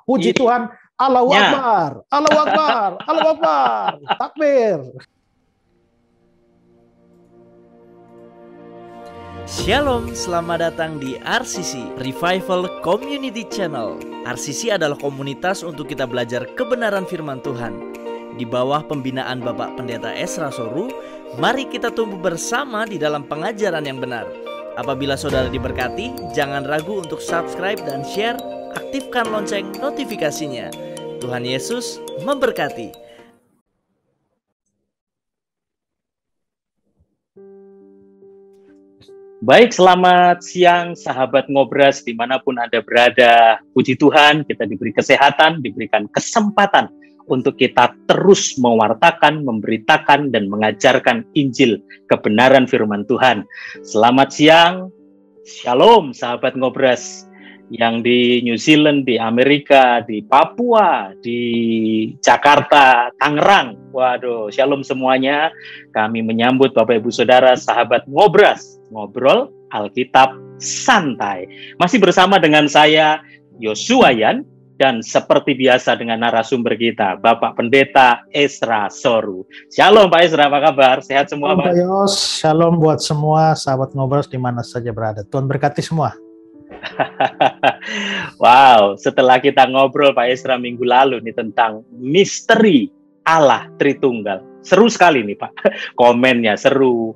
Puji Tuhan. Allahu Akbar, Allahu Akbar, Allahu Akbar, takbir. Shalom, selamat datang di RCC, Revival Community Channel. RCC adalah komunitas untuk kita belajar kebenaran firman Tuhan. Di bawah pembinaan Bapak Pendeta Ezra Soru, mari kita tumbuh bersama di dalam pengajaran yang benar. Apabila saudara diberkati, jangan ragu untuk subscribe dan share, aktifkan lonceng notifikasinya. Tuhan Yesus memberkati. Baik, selamat siang sahabat Ngobras dimanapun Anda berada. Puji Tuhan, kita diberi kesehatan, diberikan kesempatan untuk kita terus mewartakan, memberitakan, dan mengajarkan Injil kebenaran firman Tuhan. Selamat siang, shalom sahabat Ngobras yang di New Zealand, di Amerika, di Papua, di Jakarta, Tangerang. Waduh, shalom semuanya. Kami menyambut Bapak Ibu Saudara sahabat Ngobras, ngobrol Alkitab santai. Masih bersama dengan saya, Yosua Yan, dan seperti biasa dengan narasumber kita, Bapak Pendeta Ezra Soru. Shalom Pak Ezra, apa kabar? Sehat semua Pak? Yos, shalom buat semua sahabat Ngobras di mana saja berada. Tuhan berkati semua. Wow, setelah kita ngobrol Pak Ezra minggu lalu nih tentang misteri Allah Tritunggal. Seru sekali nih Pak, komennya seru.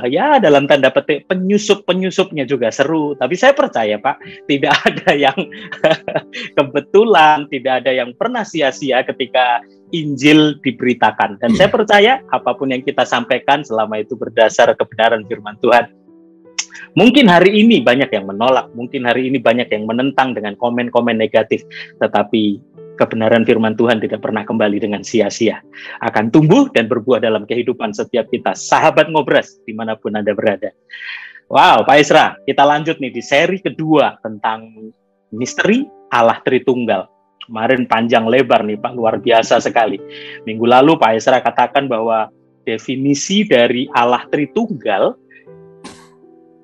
Ya dalam tanda petik penyusup-penyusupnya juga seru. Tapi saya percaya Pak, tidak ada yang kebetulan, tidak ada yang pernah sia-sia ketika Injil diberitakan. Dan saya percaya apapun yang kita sampaikan selama itu berdasar kebenaran firman Tuhan. Mungkin hari ini banyak yang menolak, mungkin hari ini banyak yang menentang dengan komen-komen negatif, tetapi kebenaran firman Tuhan tidak pernah kembali dengan sia-sia. Akan tumbuh dan berbuah dalam kehidupan setiap kita, sahabat Ngobras, dimanapun Anda berada. Wow, Pak Ezra, kita lanjut nih di seri kedua tentang misteri Allah Tritunggal. Kemarin panjang lebar nih Pak, luar biasa sekali. Minggu lalu Pak Ezra katakan bahwa definisi dari Allah Tritunggal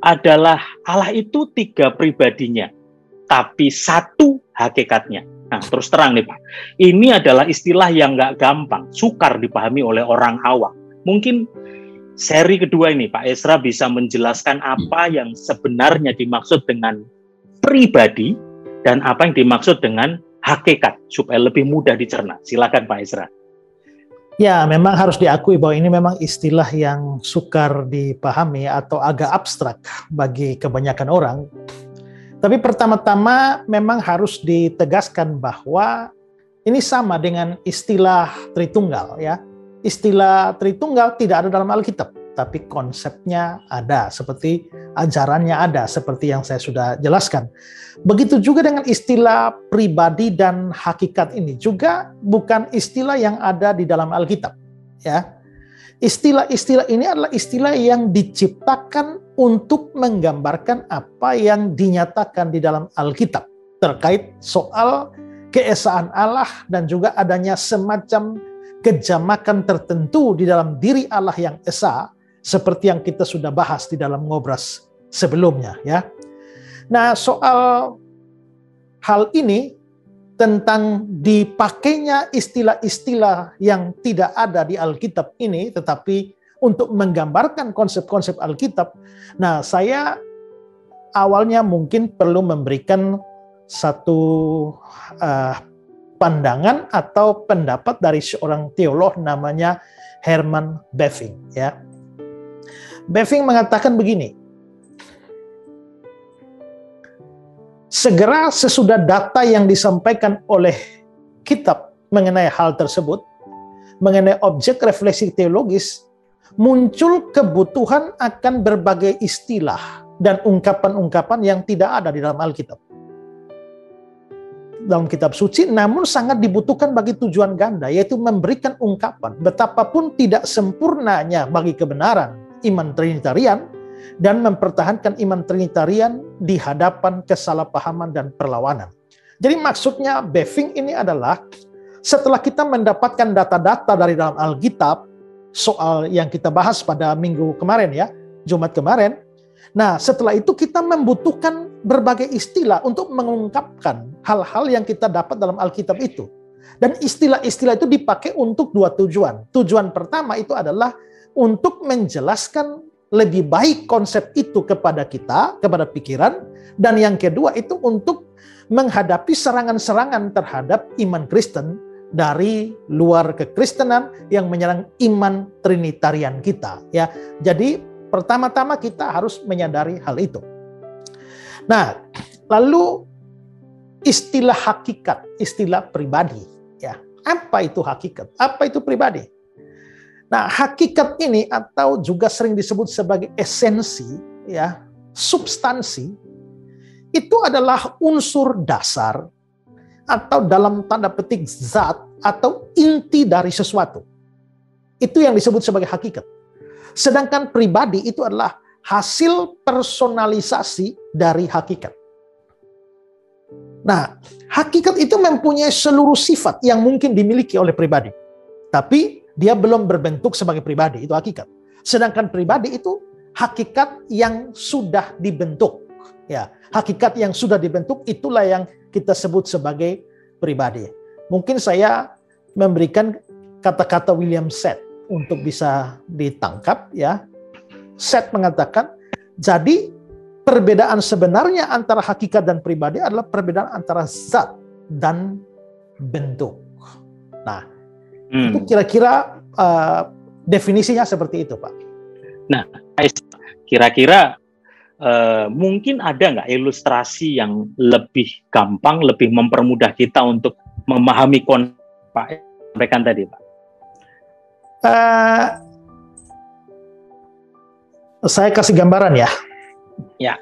adalah Allah itu 3 pribadinya, tapi 1 hakikatnya. Nah, terus terang nih Pak, ini adalah istilah yang nggak gampang, sukar dipahami oleh orang awam. Mungkin seri kedua ini Pak Ezra bisa menjelaskan apa yang sebenarnya dimaksud dengan pribadi dan apa yang dimaksud dengan hakikat, supaya lebih mudah dicerna. Silakan Pak Ezra. Ya, memang harus diakui bahwa ini memang istilah yang sukar dipahami atau agak abstrak bagi kebanyakan orang. Tapi pertama-tama memang harus ditegaskan bahwa ini sama dengan istilah Tritunggal ya. Istilah Tritunggal tidak ada dalam Alkitab, tapi konsepnya ada, seperti ajarannya ada, seperti yang saya sudah jelaskan. Begitu juga dengan istilah pribadi dan hakikat ini juga bukan istilah yang ada di dalam Alkitab ya. Istilah-istilah ini adalah istilah yang diciptakan untuk menggambarkan apa yang dinyatakan di dalam Alkitab terkait soal keesaan Allah dan juga adanya semacam kejamakan tertentu di dalam diri Allah yang esa, seperti yang kita sudah bahas di dalam Ngobras sebelumnya ya. Nah, soal hal ini tentang dipakainya istilah-istilah yang tidak ada di Alkitab ini, tetapi untuk menggambarkan konsep-konsep Alkitab. Nah, saya awalnya mungkin perlu memberikan satu pandangan atau pendapat dari seorang teolog namanya Herman Bavinck ya. Bavinck mengatakan begini: segera sesudah data yang disampaikan oleh kitab mengenai hal tersebut, mengenai objek refleksi teologis, muncul kebutuhan akan berbagai istilah dan ungkapan-ungkapan yang tidak ada di dalam Alkitab. Dalam kitab suci, namun sangat dibutuhkan bagi tujuan ganda, yaitu memberikan ungkapan betapapun tidak sempurnanya bagi kebenaran iman Trinitarian, dan mempertahankan iman Trinitarian di hadapan kesalahpahaman dan perlawanan. Jadi maksudnya Bavinck ini adalah setelah kita mendapatkan data-data dari dalam Alkitab soal yang kita bahas pada minggu kemarin ya, Jumat kemarin. Nah, setelah itu kita membutuhkan berbagai istilah untuk mengungkapkan hal-hal yang kita dapat dalam Alkitab itu. Dan istilah-istilah itu dipakai untuk dua tujuan. Tujuan pertama itu adalah untuk menjelaskan lebih baik konsep itu kepada kita, kepada pikiran. Dan yang kedua itu untuk menghadapi serangan-serangan terhadap iman Kristen dari luar kekristenan yang menyerang iman Trinitarian kita. Ya, jadi pertama-tama kita harus menyadari hal itu. Nah, lalu istilah hakikat, istilah pribadi. Ya, apa itu hakikat? Apa itu pribadi? Nah, hakikat ini atau juga sering disebut sebagai esensi, ya, substansi, itu adalah unsur dasar atau dalam tanda petik zat atau inti dari sesuatu. Itu yang disebut sebagai hakikat. Sedangkan pribadi itu adalah hasil personalisasi dari hakikat. Nah, hakikat itu mempunyai seluruh sifat yang mungkin dimiliki oleh pribadi. Tapi dia belum berbentuk sebagai pribadi, itu hakikat. Sedangkan pribadi itu hakikat yang sudah dibentuk. Ya, hakikat yang sudah dibentuk itulah yang kita sebut sebagai pribadi. Mungkin saya memberikan kata-kata William Seth untuk bisa ditangkap, ya. Seth mengatakan, jadi perbedaan sebenarnya antara hakikat dan pribadi adalah perbedaan antara zat dan bentuk. Nah, itu kira-kira definisinya seperti itu, Pak. Nah, kira-kira mungkin ada nggak ilustrasi yang lebih gampang, lebih mempermudah kita untuk memahami konsep Pak sampaikan tadi, Pak? Saya kasih gambaran ya. Ya.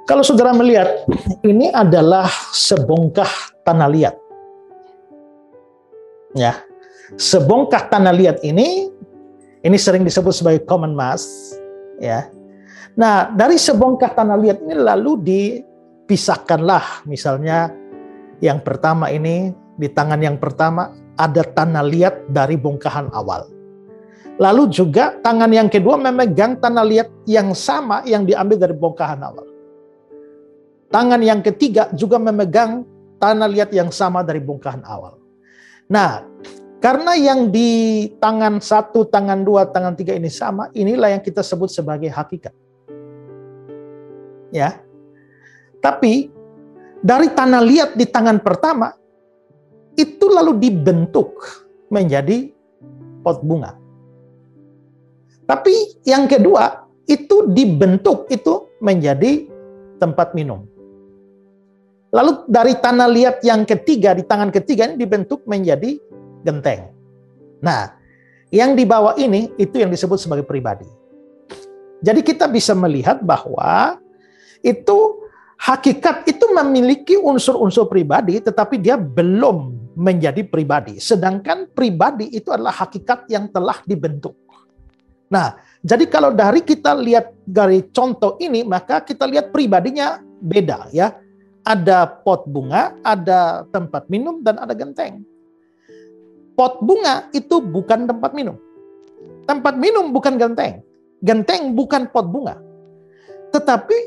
Kalau saudara melihat, ini adalah sebongkah tanah liat. Ya, sebongkah tanah liat ini sering disebut sebagai common mass. Ya, nah dari sebongkah tanah liat ini lalu dipisahkanlah, misalnya yang pertama ini di tangan yang pertama ada tanah liat dari bongkahan awal. Lalu juga tangan yang kedua memegang tanah liat yang sama yang diambil dari bongkahan awal. Tangan yang ketiga juga memegang tanah liat yang sama dari bongkahan awal. Nah, karena yang di tangan 1, tangan 2, tangan 3 ini sama, inilah yang kita sebut sebagai hakikat. Ya. Tapi dari tanah liat di tangan pertama itu lalu dibentuk menjadi pot bunga. Tapi yang kedua itu dibentuk itu menjadi tempat minum. Lalu dari tanah liat yang ketiga, di tangan ketiga ini dibentuk menjadi genteng. Nah, yang di bawah ini itu yang disebut sebagai pribadi. Jadi kita bisa melihat bahwa itu hakikat itu memiliki unsur-unsur pribadi, tetapi dia belum menjadi pribadi. Sedangkan pribadi itu adalah hakikat yang telah dibentuk. Nah, jadi kalau dari kita lihat dari contoh ini, maka kita lihat pribadinya beda ya. Ada pot bunga, ada tempat minum, dan ada genteng. Pot bunga itu bukan tempat minum. Tempat minum bukan genteng. Genteng bukan pot bunga. Tetapi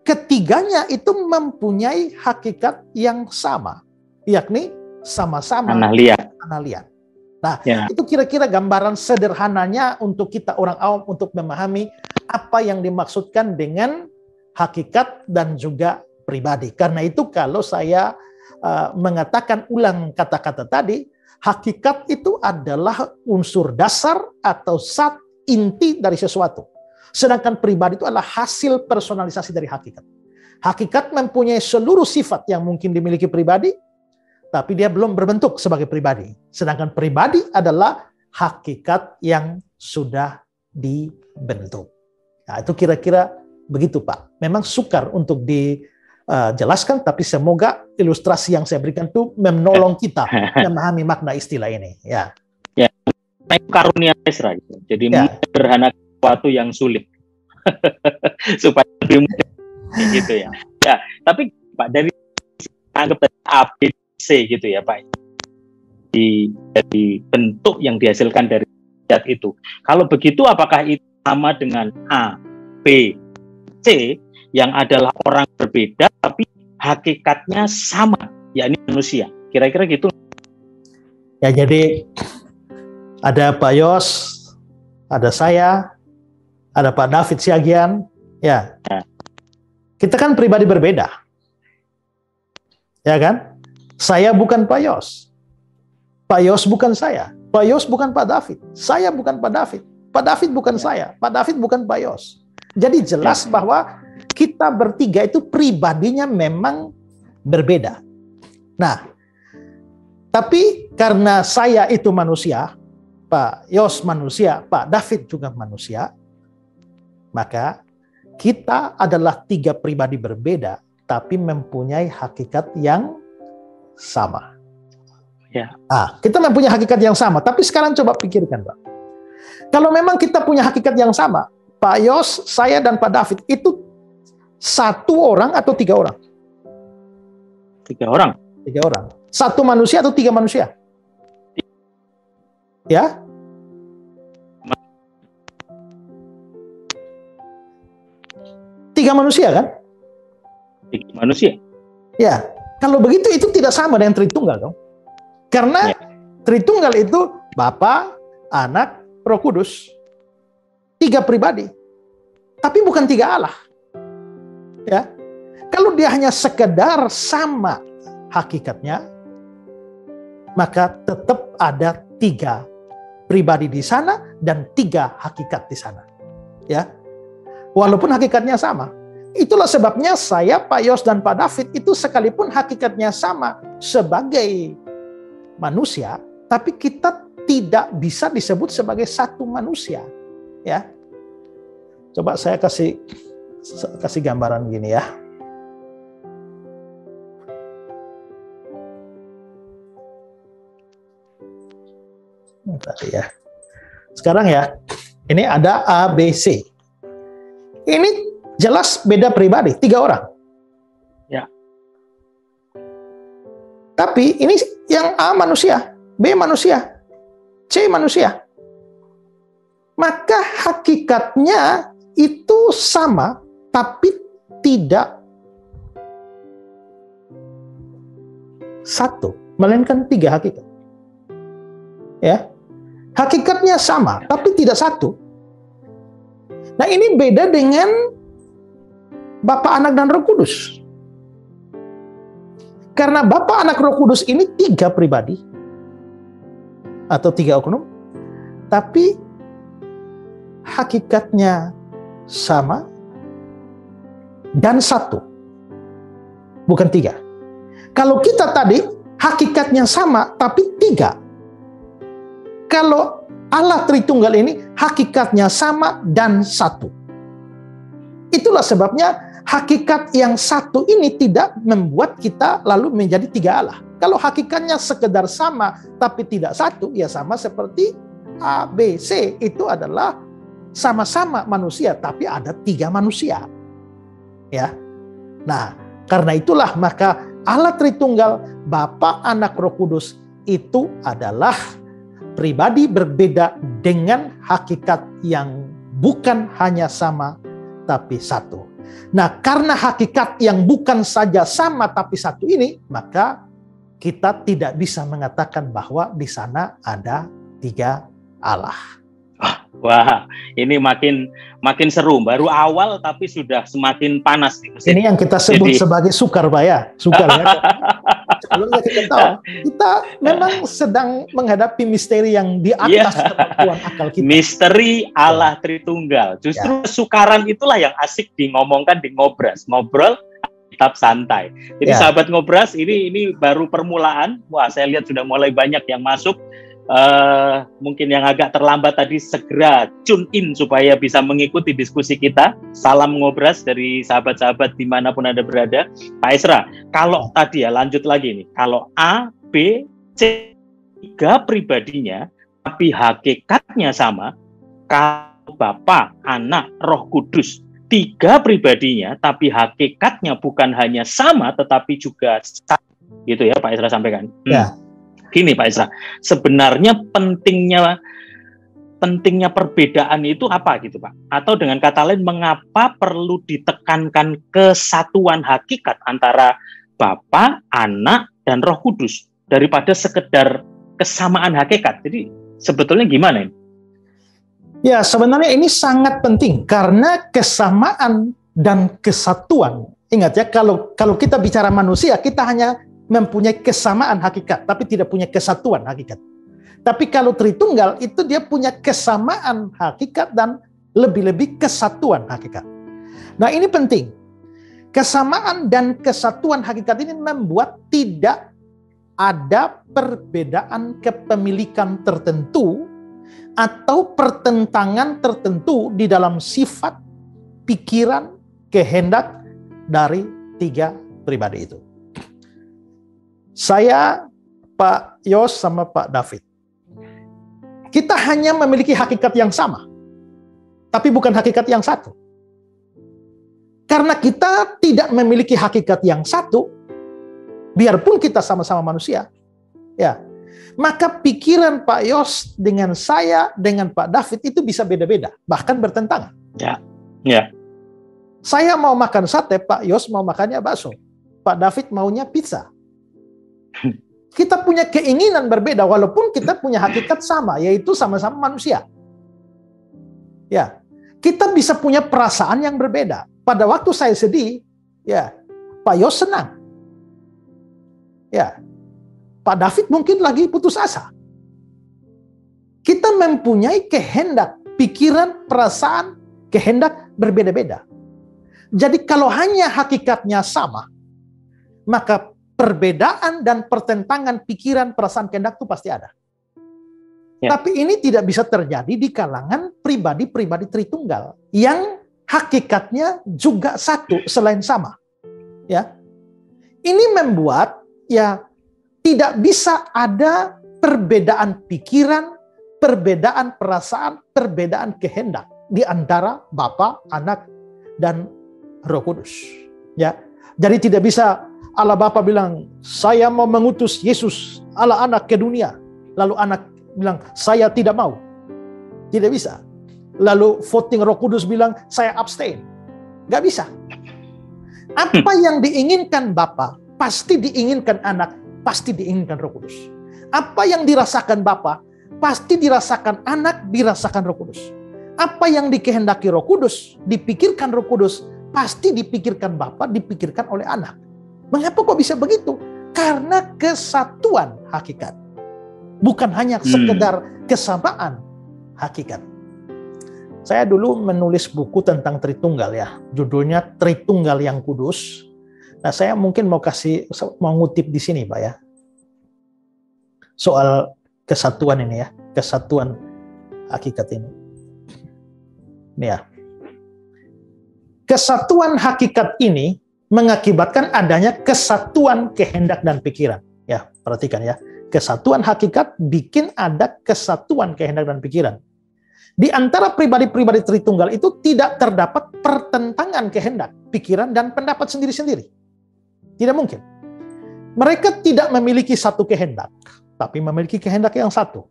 ketiganya itu mempunyai hakikat yang sama. Yakni sama-sama tanah liat. Nah, itu kira-kira gambaran sederhananya untuk kita orang awam untuk memahami apa yang dimaksudkan dengan hakikat dan juga pribadi. Karena itu kalau saya mengatakan ulang kata-kata tadi, hakikat itu adalah unsur dasar atau zat inti dari sesuatu. Sedangkan pribadi itu adalah hasil personalisasi dari hakikat. Hakikat mempunyai seluruh sifat yang mungkin dimiliki pribadi, tapi dia belum berbentuk sebagai pribadi. Sedangkan pribadi adalah hakikat yang sudah dibentuk. Nah, itu kira-kira begitu, Pak. Memang sukar untuk dijelaskan, tapi semoga ilustrasi yang saya berikan itu menolong kita memahami makna istilah ini. Ya. Ya. Karunia Ezra gitu. Jadi sederhana sesuatu yang sulit supaya lebih mudah gitu ya. Ya, tapi Pak dari anggap ABC gitu ya Pak. Dari bentuk yang dihasilkan dari ayat itu. Kalau begitu, apakah itu sama dengan A, B, C yang adalah orang berbeda tapi hakikatnya sama, yakni manusia? Kira-kira gitu. Ya, jadi ada Pak Yos, ada saya, ada Pak David Siagian, ya. Kita kan pribadi berbeda. Ya kan? Saya bukan Pak Yos. Pak Yos bukan saya. Pak Yos bukan Pak David. Saya bukan Pak David. Pak David bukan saya. Pak David bukan Pak Yos. Jadi jelas bahwa kita bertiga itu pribadinya memang berbeda. Nah, tapi karena saya itu manusia, Pak Yos manusia, Pak David juga manusia, maka kita adalah tiga pribadi berbeda, tapi mempunyai hakikat yang sama. Ya. Kita mempunyai hakikat yang sama, tapi sekarang coba pikirkan, Pak. Kalau memang kita punya hakikat yang sama, Pak Yos, saya, dan Pak David, itu satu orang atau tiga orang? Tiga orang. Tiga orang. Satu manusia atau tiga manusia? Ya? Tiga manusia kan? Tiga manusia. Ya, kalau begitu itu tidak sama dengan Tritunggal dong. Karena Tritunggal itu Bapa, Anak, Roh Kudus. Tiga pribadi. Tapi bukan tiga Allah. Ya. Kalau dia hanya sekedar sama hakikatnya, maka tetap ada tiga pribadi di sana dan tiga hakikat di sana. Ya. Walaupun hakikatnya sama. Itulah sebabnya saya, Pak Yos, dan Pak David itu sekalipun hakikatnya sama sebagai manusia, tapi kita tidak bisa disebut sebagai satu manusia. Ya. Coba saya kasih gambaran gini ya. Tadi ya. Sekarang ya, ini ada A, B, C. Ini jelas beda pribadi, tiga orang. Ya. Tapi ini yang A manusia, B manusia, C manusia. Maka hakikatnya itu sama, tapi tidak satu, melainkan tiga hakikat. Ya, hakikatnya sama, tapi tidak satu. Nah, ini beda dengan Bapa, Anak, dan Roh Kudus. Karena Bapa, Anak, Roh Kudus ini tiga pribadi atau tiga oknum, tapi hakikatnya sama dan satu, bukan tiga. Kalau kita tadi hakikatnya sama tapi tiga. Kalau Allah Tritunggal ini hakikatnya sama dan satu. Itulah sebabnya hakikat yang satu ini tidak membuat kita lalu menjadi tiga Allah. Kalau hakikatnya sekedar sama tapi tidak satu, ya sama seperti A, B, C, itu adalah sama-sama manusia tapi ada tiga manusia. Ya. Nah, karena itulah maka Allah Tritunggal, Bapa, Anak, Roh Kudus itu adalah pribadi berbeda dengan hakikat yang bukan hanya sama tapi satu. Nah, karena hakikat yang bukan saja sama tapi satu ini, maka kita tidak bisa mengatakan bahwa di sana ada tiga Allah. Wah, ini makin seru. Baru awal tapi sudah semakin panas. Ini yang kita sebut sebagai sukar, Pak ya. Sukar ya. Sebelumnya kita tahu, kita memang sedang menghadapi misteri yang di atas kemampuan akal kita. Misteri Allah Tritunggal. Justru sukaran itulah yang asik ngomongkan di Ngobras. Ngobrol tetap santai. Jadi sahabat Ngobras, ini baru permulaan. Wah, saya lihat sudah mulai banyak yang masuk. Mungkin yang agak terlambat tadi segera tune in supaya bisa mengikuti diskusi kita. Salam Ngobras dari sahabat-sahabat dimanapun Anda berada. Pak Esra, kalau tadi ya lanjut lagi nih, kalau A, B, C tiga pribadinya tapi hakikatnya sama, kalau Bapa, Anak, Roh Kudus tiga pribadinya tapi hakikatnya bukan hanya sama tetapi juga satu, gitu ya Pak Esra sampaikan. Ya. Gini Pak Esra, sebenarnya pentingnya pentingnya perbedaan itu apa gitu Pak? Atau dengan kata lain, mengapa perlu ditekankan kesatuan hakikat antara Bapa, Anak, dan Roh Kudus daripada sekedar kesamaan hakikat? Jadi sebetulnya gimana ini? Ya, sebenarnya ini sangat penting karena kesamaan dan kesatuan. Ingat ya, kalau kita bicara manusia, kita hanya mempunyai kesamaan hakikat, tapi tidak punya kesatuan hakikat. Tapi kalau Tritunggal itu dia punya kesamaan hakikat dan lebih-lebih kesatuan hakikat. Nah, ini penting. Kesamaan dan kesatuan hakikat ini membuat tidak ada perbedaan kepemilikan tertentu atau pertentangan tertentu di dalam sifat, pikiran, kehendak dari tiga pribadi itu. Saya, Pak Yos, sama Pak David. Kita hanya memiliki hakikat yang sama, tapi bukan hakikat yang satu. Karena kita tidak memiliki hakikat yang satu, biarpun kita sama-sama manusia, ya, maka pikiran Pak Yos dengan saya, dengan Pak David itu bisa beda-beda, bahkan bertentangan. Ya, ya. Saya mau makan sate, Pak Yos mau makannya bakso. Pak David maunya pizza. Kita punya keinginan berbeda, walaupun kita punya hakikat sama, yaitu sama-sama manusia. Ya, kita bisa punya perasaan yang berbeda. Pada waktu saya sedih, ya, Pak Yos senang. Ya, Pak David mungkin lagi putus asa. Kita mempunyai kehendak, pikiran, perasaan, kehendak berbeda-beda. Jadi kalau hanya hakikatnya sama, maka perbedaan dan pertentangan pikiran, perasaan, kehendak itu pasti ada. Ya. Tapi ini tidak bisa terjadi di kalangan pribadi-pribadi Tritunggal yang hakikatnya juga satu selain sama. Ya, ini membuat ya tidak bisa ada perbedaan pikiran, perbedaan perasaan, perbedaan kehendak di antara Bapa, Anak, dan Roh Kudus. Ya, jadi tidak bisa Allah Bapa bilang, saya mau mengutus Yesus, Allah Anak ke dunia. Lalu Anak bilang, saya tidak mau. Tidak bisa. Lalu voting Roh Kudus bilang, saya abstain. Gak bisa. Apa yang diinginkan Bapa, pasti diinginkan Anak, pasti diinginkan Roh Kudus. Apa yang dirasakan Bapa, pasti dirasakan Anak, dirasakan Roh Kudus. Apa yang dikehendaki Roh Kudus, dipikirkan Roh Kudus, pasti dipikirkan Bapa, dipikirkan oleh Anak. Mengapa kok bisa begitu? Karena kesatuan hakikat. Bukan hanya sekedar kesamaan hakikat. Saya dulu menulis buku tentang Tritunggal ya. Judulnya Tritunggal yang Kudus. Nah, saya mungkin mau ngutip di sini, Pak ya. Soal kesatuan ini ya. Kesatuan hakikat ini. Ini ya. Kesatuan hakikat ini mengakibatkan adanya kesatuan kehendak dan pikiran. Ya, perhatikan ya. Kesatuan hakikat bikin ada kesatuan kehendak dan pikiran. Di antara pribadi-pribadi Tritunggal itu tidak terdapat pertentangan kehendak, pikiran, dan pendapat sendiri-sendiri. Tidak mungkin. Mereka tidak memiliki satu kehendak, tapi memiliki kehendak yang satu.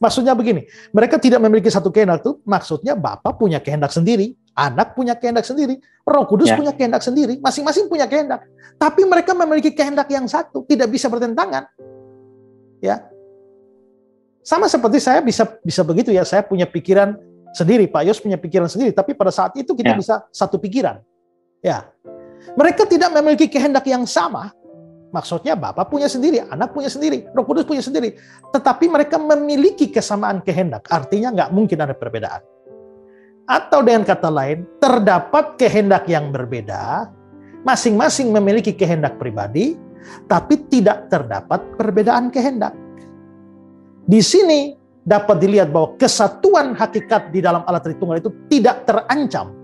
Maksudnya begini, mereka tidak memiliki satu kehendak itu, maksudnya Bapa punya kehendak sendiri, Anak punya kehendak sendiri, Roh Kudus punya kehendak sendiri, masing-masing punya kehendak. Tapi mereka memiliki kehendak yang satu, tidak bisa bertentangan. Ya, sama seperti saya bisa begitu ya, saya punya pikiran sendiri, Pak Yos punya pikiran sendiri, tapi pada saat itu kita bisa satu pikiran. Ya, mereka tidak memiliki kehendak yang sama. Maksudnya Bapa punya sendiri, Anak punya sendiri, Roh Kudus punya sendiri. Tetapi mereka memiliki kesamaan kehendak. Artinya nggak mungkin ada perbedaan. Atau dengan kata lain, terdapat kehendak yang berbeda, masing-masing memiliki kehendak pribadi, tapi tidak terdapat perbedaan kehendak. Di sini dapat dilihat bahwa kesatuan hakikat di dalam Allah Tritunggal itu tidak terancam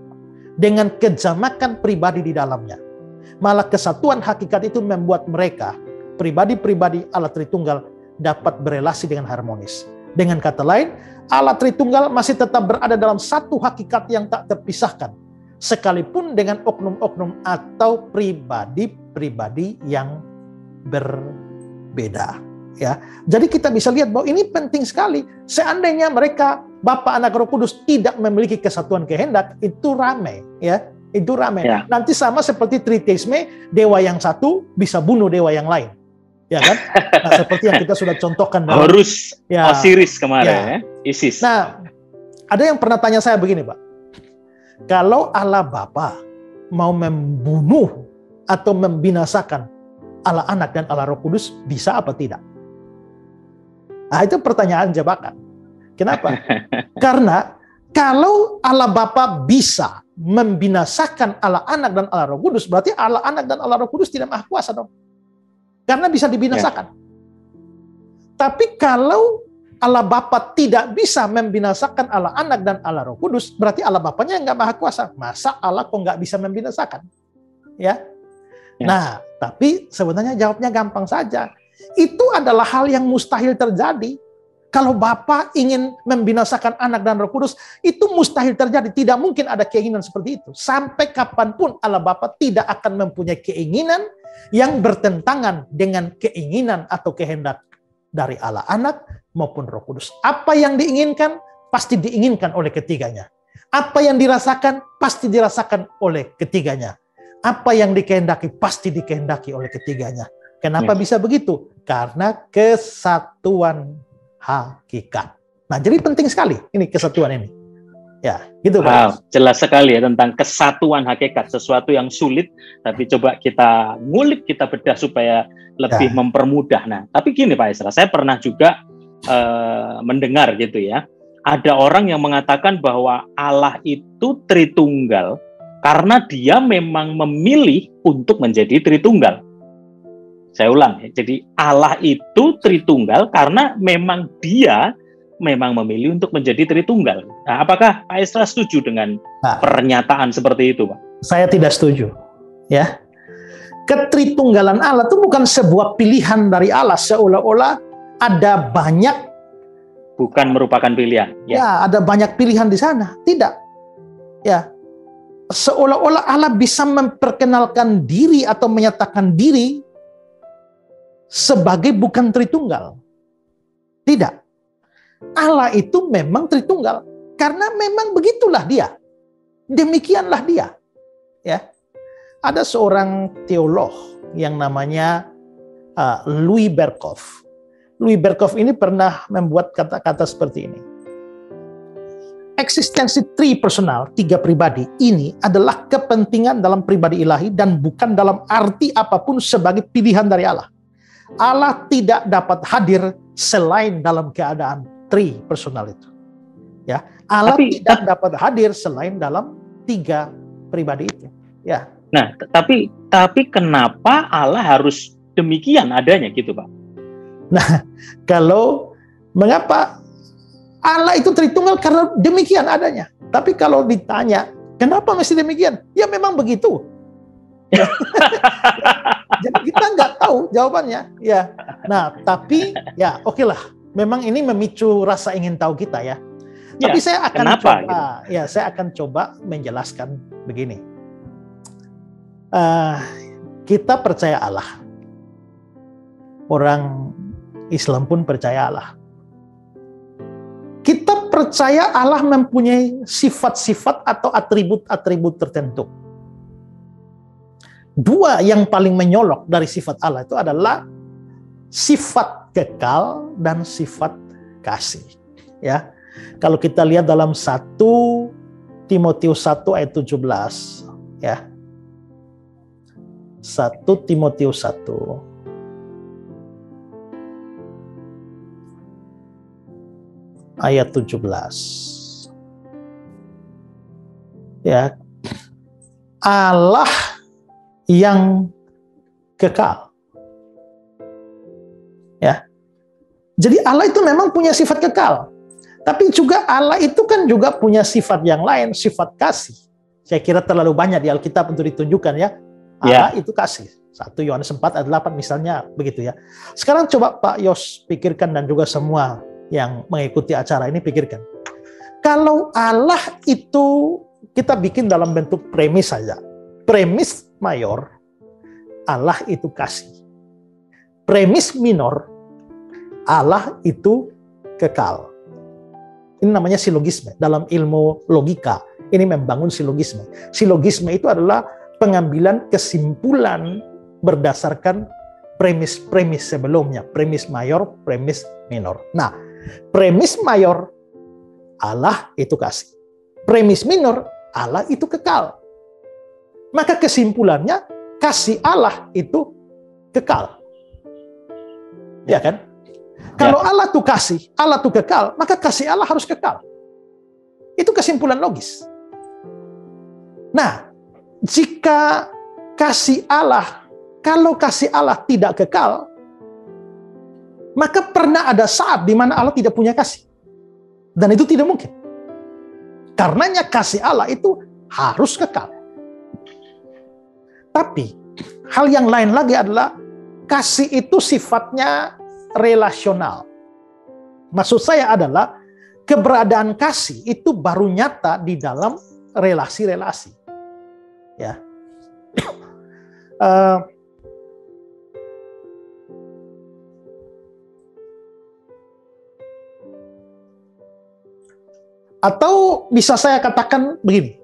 dengan kejamakan pribadi di dalamnya. Malah kesatuan hakikat itu membuat mereka, pribadi-pribadi Allah Tritunggal, dapat berelasi dengan harmonis. Dengan kata lain, Allah Tritunggal masih tetap berada dalam satu hakikat yang tak terpisahkan, sekalipun dengan oknum-oknum atau pribadi-pribadi yang berbeda. Ya, jadi kita bisa lihat bahwa ini penting sekali. Seandainya mereka Bapa, Anak, Roh Kudus tidak memiliki kesatuan kehendak, itu rame, ya, itu rame. Ya. Nanti sama seperti tritheisme, dewa yang satu bisa bunuh dewa yang lain, ya kan? Nah, seperti yang kita sudah contohkan. Horus, ya, Osiris kemarin, ya, Isis. Nah, ada yang pernah tanya saya begini, Pak. Kalau Allah Bapa mau membunuh atau membinasakan Allah Anak dan Allah Roh Kudus, bisa apa tidak? Nah, itu pertanyaan jebakan. Kenapa? Karena kalau Allah Bapa bisa membinasakan Allah Anak dan Allah Roh Kudus, berarti Allah Anak dan Allah Roh Kudus tidak maha kuasa dong. Karena bisa dibinasakan. Tapi kalau Allah Bapa tidak bisa membinasakan Allah Anak dan Allah Roh Kudus, berarti Allah Bapanya nggak maha kuasa. Masa Allah kok nggak bisa membinasakan? Ya. Nah, tapi sebenarnya jawabnya gampang saja. Itu adalah hal yang mustahil terjadi. Kalau Bapa ingin membinasakan Anak dan Roh Kudus, itu mustahil terjadi. Tidak mungkin ada keinginan seperti itu. Sampai kapanpun Allah Bapa tidak akan mempunyai keinginan yang bertentangan dengan keinginan atau kehendak dari Allah Anak maupun Roh Kudus. Apa yang diinginkan, pasti diinginkan oleh ketiganya. Apa yang dirasakan, pasti dirasakan oleh ketiganya. Apa yang dikehendaki, pasti dikehendaki oleh ketiganya. Kenapa bisa begitu? Karena kesatuan hakikat. Nah, jadi penting sekali ini kesatuan ini. Ya, gitu Pak. Wow, jelas sekali ya tentang kesatuan hakikat, sesuatu yang sulit, tapi coba kita ngulik, kita bedah supaya lebih mempermudah. Nah, tapi gini Pak Esra, saya pernah juga mendengar gitu ya, ada orang yang mengatakan bahwa Allah itu Tritunggal karena dia memang memilih untuk menjadi Tritunggal. Saya ulang ya, jadi Allah itu Tritunggal karena memang dia memang memilih untuk menjadi Tritunggal. Nah, apakah Pak Esra setuju dengan pernyataan seperti itu, Pak? Saya tidak setuju. Ya, ketritunggalan Allah itu bukan sebuah pilihan dari Allah, seolah-olah ada banyak. Bukan merupakan pilihan. Ya, ada banyak pilihan di sana. Tidak. Ya, seolah-olah Allah bisa memperkenalkan diri atau menyatakan diri sebagai bukan Tritunggal. Tidak. Allah itu memang Tritunggal karena memang begitulah dia. Demikianlah dia. Ya. Ada seorang teolog yang namanya Louis Berkhof. Louis Berkhof ini pernah membuat kata-kata seperti ini. Eksistensi tripersonal, tiga pribadi ini adalah kepentingan dalam pribadi ilahi dan bukan dalam arti apapun sebagai pilihan dari Allah. Allah tidak dapat hadir selain dalam keadaan tripersonal itu. Ya, Allah tidak dapat hadir selain dalam tiga pribadi itu. Ya. Nah, tapi kenapa Allah harus demikian adanya gitu, Pak? Nah, kalau mengapa Allah itu Tritunggal karena demikian adanya. Tapi kalau ditanya, kenapa mesti demikian? Ya memang begitu. Jadi kita nggak tahu jawabannya. Ya. Nah, tapi ya oke lah. Memang ini memicu rasa ingin tahu kita ya. Tapi saya akan kenapa, coba, gitu? Ya saya akan coba menjelaskan begini. Kita percaya Allah. Orang Islam pun percaya Allah. Kita percaya Allah mempunyai sifat-sifat atau atribut-atribut tertentu. Dua yang paling menyolok dari sifat Allah itu adalah sifat kekal dan sifat kasih. Ya, kalau kita lihat dalam 1 Timotius 1 ayat 17, ya. 1 Timotius 1 ayat 17. Ya. Allah yang kekal. Ya. Jadi Allah itu memang punya sifat kekal. Tapi juga Allah itu kan juga punya sifat yang lain, sifat kasih. Saya kira terlalu banyak di Alkitab untuk ditunjukkan ya. Allah itu kasih. 1 Yohanes 4 ayat 8 misalnya begitu ya. Sekarang coba Pak Yos pikirkan dan juga semua yang mengikuti acara ini pikirkan. Kalau Allah itu kita bikin dalam bentuk premis saja. Premis mayor, Allah itu kasih. Premis minor, Allah itu kekal. Ini namanya silogisme. Dalam ilmu logika, ini membangun silogisme. Silogisme itu adalah pengambilan kesimpulan berdasarkan premis-premis sebelumnya. Premis mayor, premis minor. Nah, premis mayor, Allah itu kasih. Premis minor, Allah itu kekal. Maka kesimpulannya, kasih Allah itu kekal. Ya kan? Kalau Allah tuh kasih, Allah tuh kekal, maka kasih Allah harus kekal. Itu kesimpulan logis. Nah, jika kasih Allah, kalau kasih Allah tidak kekal, maka pernah ada saat di mana Allah tidak punya kasih. Dan itu tidak mungkin. Karenanya kasih Allah itu harus kekal. Tapi, hal yang lain lagi adalah kasih itu sifatnya relasional. Maksud saya adalah keberadaan kasih itu baru nyata di dalam relasi-relasi. Ya. Atau bisa saya katakan begini,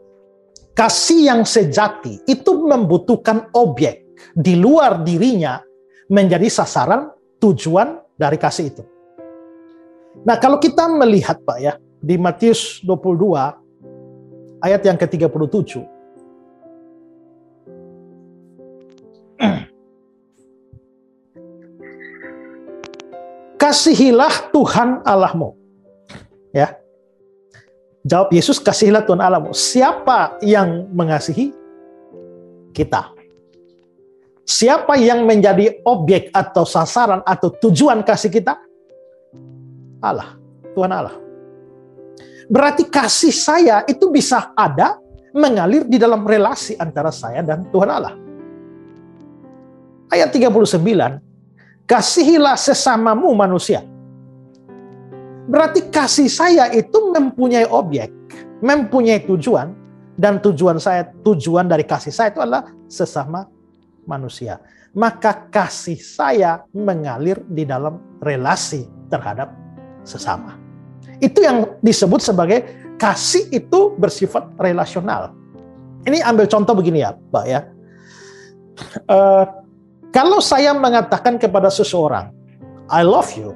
kasih yang sejati itu membutuhkan objek di luar dirinya menjadi sasaran tujuan dari kasih itu. Nah, kalau kita melihat Pak ya, di Matius 22 ayat yang ke-37. Kasihilah Tuhan Allahmu. Ya. Jawab Yesus, kasihilah Tuhan Allahmu. Siapa yang mengasihi? Kita. Siapa yang menjadi objek atau sasaran atau tujuan kasih kita? Allah, Tuhan Allah. Berarti kasih saya itu bisa ada mengalir di dalam relasi antara saya dan Tuhan Allah. Ayat 39, kasihilah sesamamu manusia. Berarti kasih saya itu mempunyai objek, mempunyai tujuan, dan tujuan dari kasih saya itu adalah sesama manusia. Maka kasih saya mengalir di dalam relasi terhadap sesama. Itu yang disebut sebagai kasih itu bersifat relasional. Ini ambil contoh begini ya, Pak ya. Kalau saya mengatakan kepada seseorang, I love you,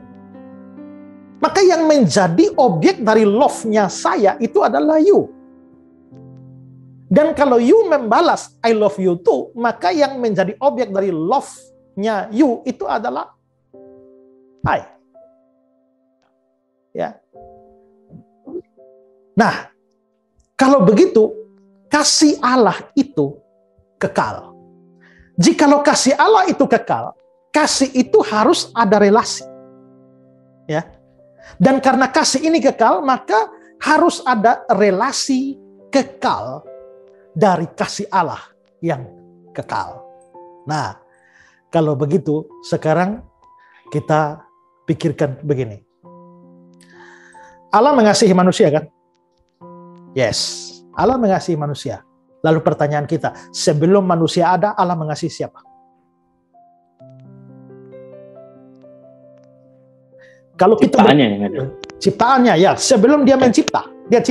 maka yang menjadi objek dari love-nya saya itu adalah you. Dan kalau you membalas I love you too, maka yang menjadi objek dari love-nya you itu adalah I. Ya. Nah, kalau begitu kasih Allah itu kekal. Jikalau kasih Allah itu kekal, kasih itu harus ada relasi. Ya. Dan karena kasih ini kekal, maka harus ada relasi kekal dari kasih Allah yang kekal. Nah, kalau begitu sekarang kita pikirkan begini. Allah mengasihi manusia kan? Yes, Allah mengasihi manusia. Lalu pertanyaan kita, sebelum manusia ada, Allah mengasihi siapa? Kalau kita ciptaannya ya, sebelum dia mencipta, dia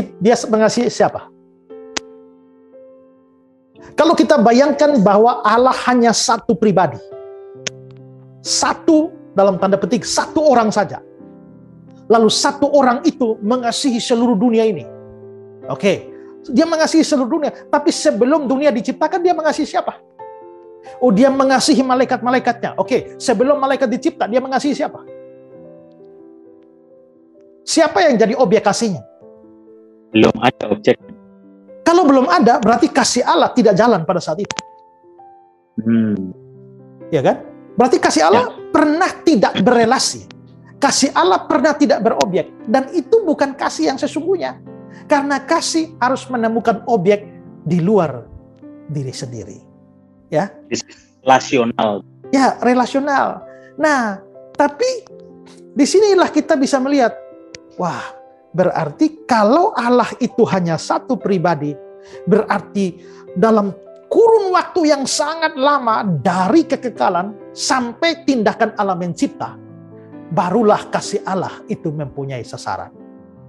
mengasihi siapa? Kalau kita bayangkan bahwa Allah hanya satu pribadi, satu dalam tanda petik, satu orang saja. Lalu satu orang itu mengasihi seluruh dunia ini. Oke, dia mengasihi seluruh dunia. Tapi sebelum dunia diciptakan, dia mengasihi siapa? Oh, dia mengasihi malaikat-malaikatnya. Oke, sebelum malaikat dicipta, dia mengasihi siapa? Siapa yang jadi objek kasihnya? Belum ada objek. Kalau belum ada, berarti kasih Allah tidak jalan pada saat itu. Ya kan? Berarti kasih Allah pernah tidak berelasi. Kasih Allah pernah tidak berobjek. Dan itu bukan kasih yang sesungguhnya. Karena kasih harus menemukan objek di luar diri sendiri. Ya. Relasional. Ya, relasional. Nah, tapi disinilah kita bisa melihat, wah, berarti kalau Allah itu hanya satu pribadi, berarti dalam kurun waktu yang sangat lama dari kekekalan sampai tindakan Allah mencipta, barulah kasih Allah itu mempunyai sasaran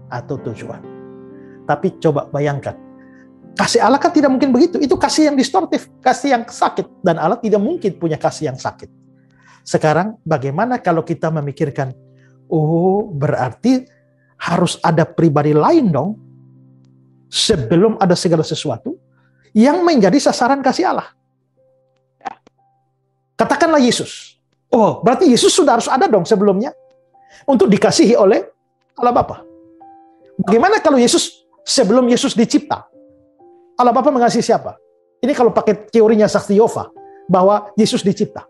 atau tujuan. Tapi coba bayangkan, kasih Allah kan tidak mungkin begitu. Itu kasih yang distortif, kasih yang sakit. Dan Allah tidak mungkin punya kasih yang sakit. Sekarang bagaimana kalau kita memikirkan, oh berarti harus ada pribadi lain dong, sebelum ada segala sesuatu, yang menjadi sasaran kasih Allah. Katakanlah Yesus. Oh, berarti Yesus sudah harus ada dong sebelumnya untuk dikasihi oleh Allah Bapa. Bagaimana kalau Yesus, sebelum Yesus dicipta, Allah Bapa mengasihi siapa? Ini kalau pakai teorinya Saksi Yehova, bahwa Yesus dicipta.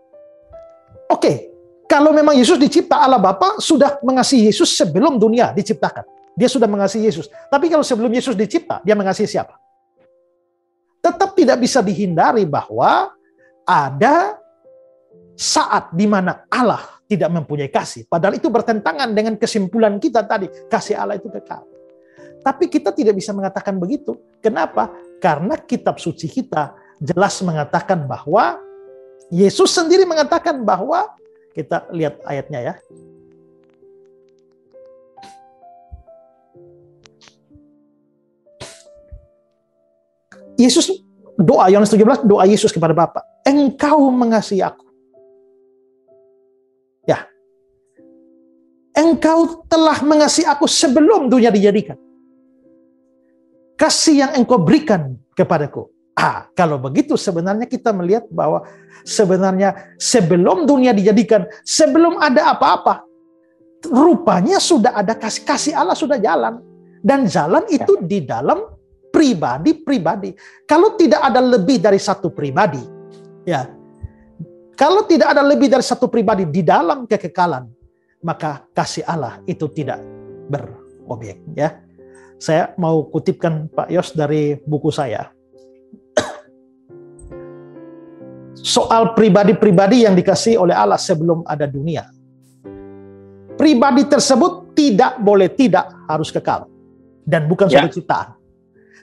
Oke, kalau memang Yesus dicipta, Allah Bapa sudah mengasihi Yesus sebelum dunia diciptakan. Dia sudah mengasihi Yesus. Tapi kalau sebelum Yesus dicipta, dia mengasihi siapa? Tetap tidak bisa dihindari bahwa ada saat di mana Allah tidak mempunyai kasih. Padahal itu bertentangan dengan kesimpulan kita tadi. Kasih Allah itu kekal. Tapi kita tidak bisa mengatakan begitu. Kenapa? Karena kitab suci kita jelas mengatakan bahwa Yesus sendiri mengatakan bahwa, kita lihat ayatnya ya. Yesus doa, Yohanes 17, doa Yesus kepada Bapa. Engkau mengasihi aku. Ya. Engkau telah mengasihi aku sebelum dunia dijadikan. Kasih yang engkau berikan kepadaku. Kalau begitu sebenarnya kita melihat bahwa sebenarnya sebelum dunia dijadikan, sebelum ada apa-apa, rupanya sudah ada kasih Allah sudah jalan. Dan jalan itu di dalam pribadi-pribadi. Kalau tidak ada lebih dari satu pribadi, ya. Kalau tidak ada lebih dari satu pribadi di dalam kekekalan, maka kasih Allah itu tidak berobjek, ya. Saya mau kutipkan Pak Yos dari buku saya. Soal pribadi-pribadi yang dikasihi oleh Allah sebelum ada dunia. Pribadi tersebut tidak boleh tidak harus kekal. Dan bukan suatu ciptaan.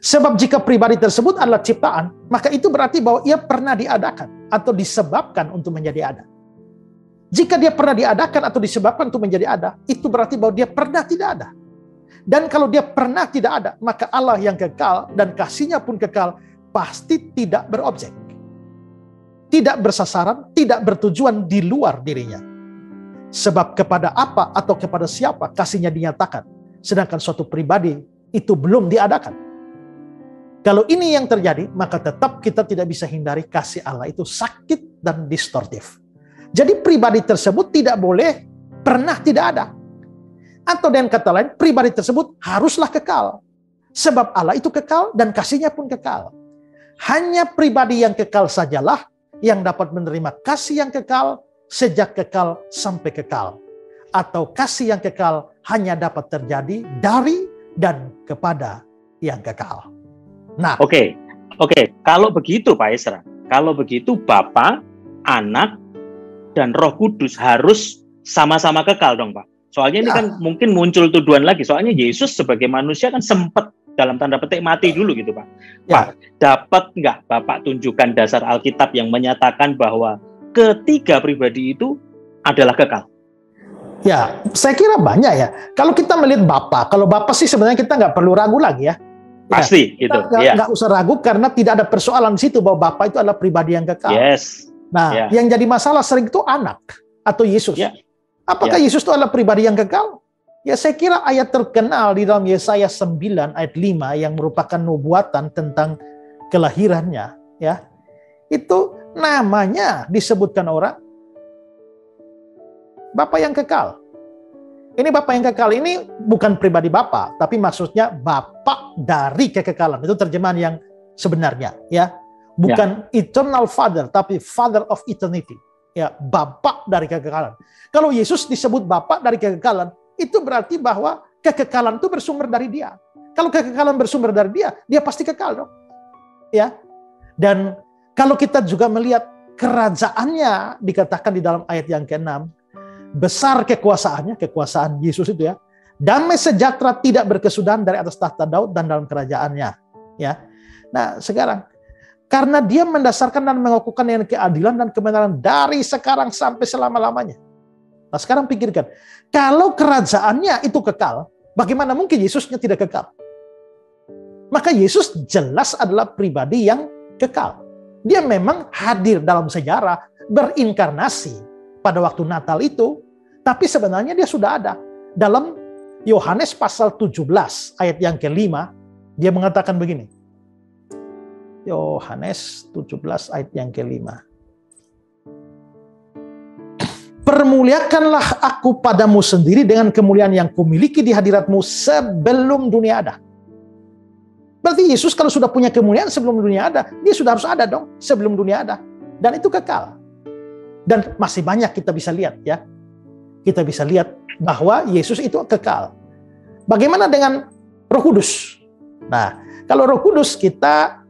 Sebab jika pribadi tersebut adalah ciptaan, maka itu berarti bahwa ia pernah diadakan atau disebabkan untuk menjadi ada. Jika dia pernah diadakan atau disebabkan untuk menjadi ada, itu berarti bahwa dia pernah tidak ada. Dan kalau dia pernah tidak ada, maka Allah yang kekal dan kasihnya pun kekal, pasti tidak berobjek. Tidak bersasaran, tidak bertujuan di luar dirinya. Sebab kepada apa atau kepada siapa kasihnya dinyatakan, sedangkan suatu pribadi itu belum diadakan. Kalau ini yang terjadi, maka tetap kita tidak bisa hindari kasih Allah itu sakit dan distortif. Jadi pribadi tersebut tidak boleh pernah tidak ada. Atau dengan kata lain, pribadi tersebut haruslah kekal. Sebab Allah itu kekal dan kasihnya pun kekal. Hanya pribadi yang kekal sajalah yang dapat menerima kasih yang kekal sejak kekal sampai kekal. Atau kasih yang kekal hanya dapat terjadi dari dan kepada yang kekal. Nah, Oke. Kalau begitu Pak Esra, kalau begitu Bapa, Anak, dan Roh Kudus harus sama-sama kekal dong Pak. Soalnya ini kan mungkin muncul tuduhan lagi. Soalnya Yesus sebagai manusia kan sempat dalam tanda petik mati dulu gitu Pak. Pak, dapat nggak Bapak tunjukkan dasar Alkitab yang menyatakan bahwa ketiga pribadi itu adalah kekal? Ya, saya kira banyak ya. Kalau kita melihat Bapa, kalau Bapa sih sebenarnya kita nggak perlu ragu lagi ya. Pasti gitu. Nggak usah ragu karena tidak ada persoalan di situ bahwa Bapa itu adalah pribadi yang kekal. Yes. Nah, yang jadi masalah sering itu anak atau Yesus. Apakah Yesus itu adalah pribadi yang kekal? Ya, saya kira ayat terkenal di dalam Yesaya 9 ayat 5 yang merupakan nubuatan tentang kelahirannya, ya. Itu namanya disebutkan orang Bapa yang kekal. Ini Bapa yang kekal ini bukan pribadi Bapa, tapi maksudnya Bapa dari kekekalan. Itu terjemahan yang sebenarnya, ya. Bukan eternal father, tapi father of eternity. Ya, Bapa dari kekekalan. Kalau Yesus disebut Bapa dari kekekalan, itu berarti bahwa kekekalan itu bersumber dari Dia. Kalau kekekalan bersumber dari Dia, Dia pasti kekal dong. Ya. Dan kalau kita juga melihat kerajaannya dikatakan di dalam ayat yang ke-6, besar kekuasaannya, kekuasaan Yesus itu ya. Damai sejahtera tidak berkesudahan dari atas tahta Daud dan dalam kerajaannya. Ya. Nah, sekarang karena Dia mendasarkan dan mengukuhkan dengan keadilan dan kebenaran dari sekarang sampai selama-lamanya. Nah sekarang pikirkan, kalau kerajaannya itu kekal, bagaimana mungkin Yesusnya tidak kekal? Maka Yesus jelas adalah pribadi yang kekal. Dia memang hadir dalam sejarah, berinkarnasi pada waktu Natal itu, tapi sebenarnya dia sudah ada. Dalam Yohanes pasal 17 ayat yang ke-5, dia mengatakan begini. Yohanes 17 ayat yang ke-5. Permuliakanlah aku padamu sendiri dengan kemuliaan yang kumiliki di hadiratmu sebelum dunia ada. Berarti Yesus kalau sudah punya kemuliaan sebelum dunia ada, dia sudah harus ada dong sebelum dunia ada. Dan itu kekal. Dan masih banyak kita bisa lihat ya. Kita bisa lihat bahwa Yesus itu kekal. Bagaimana dengan Roh Kudus? Nah, kalau Roh Kudus kita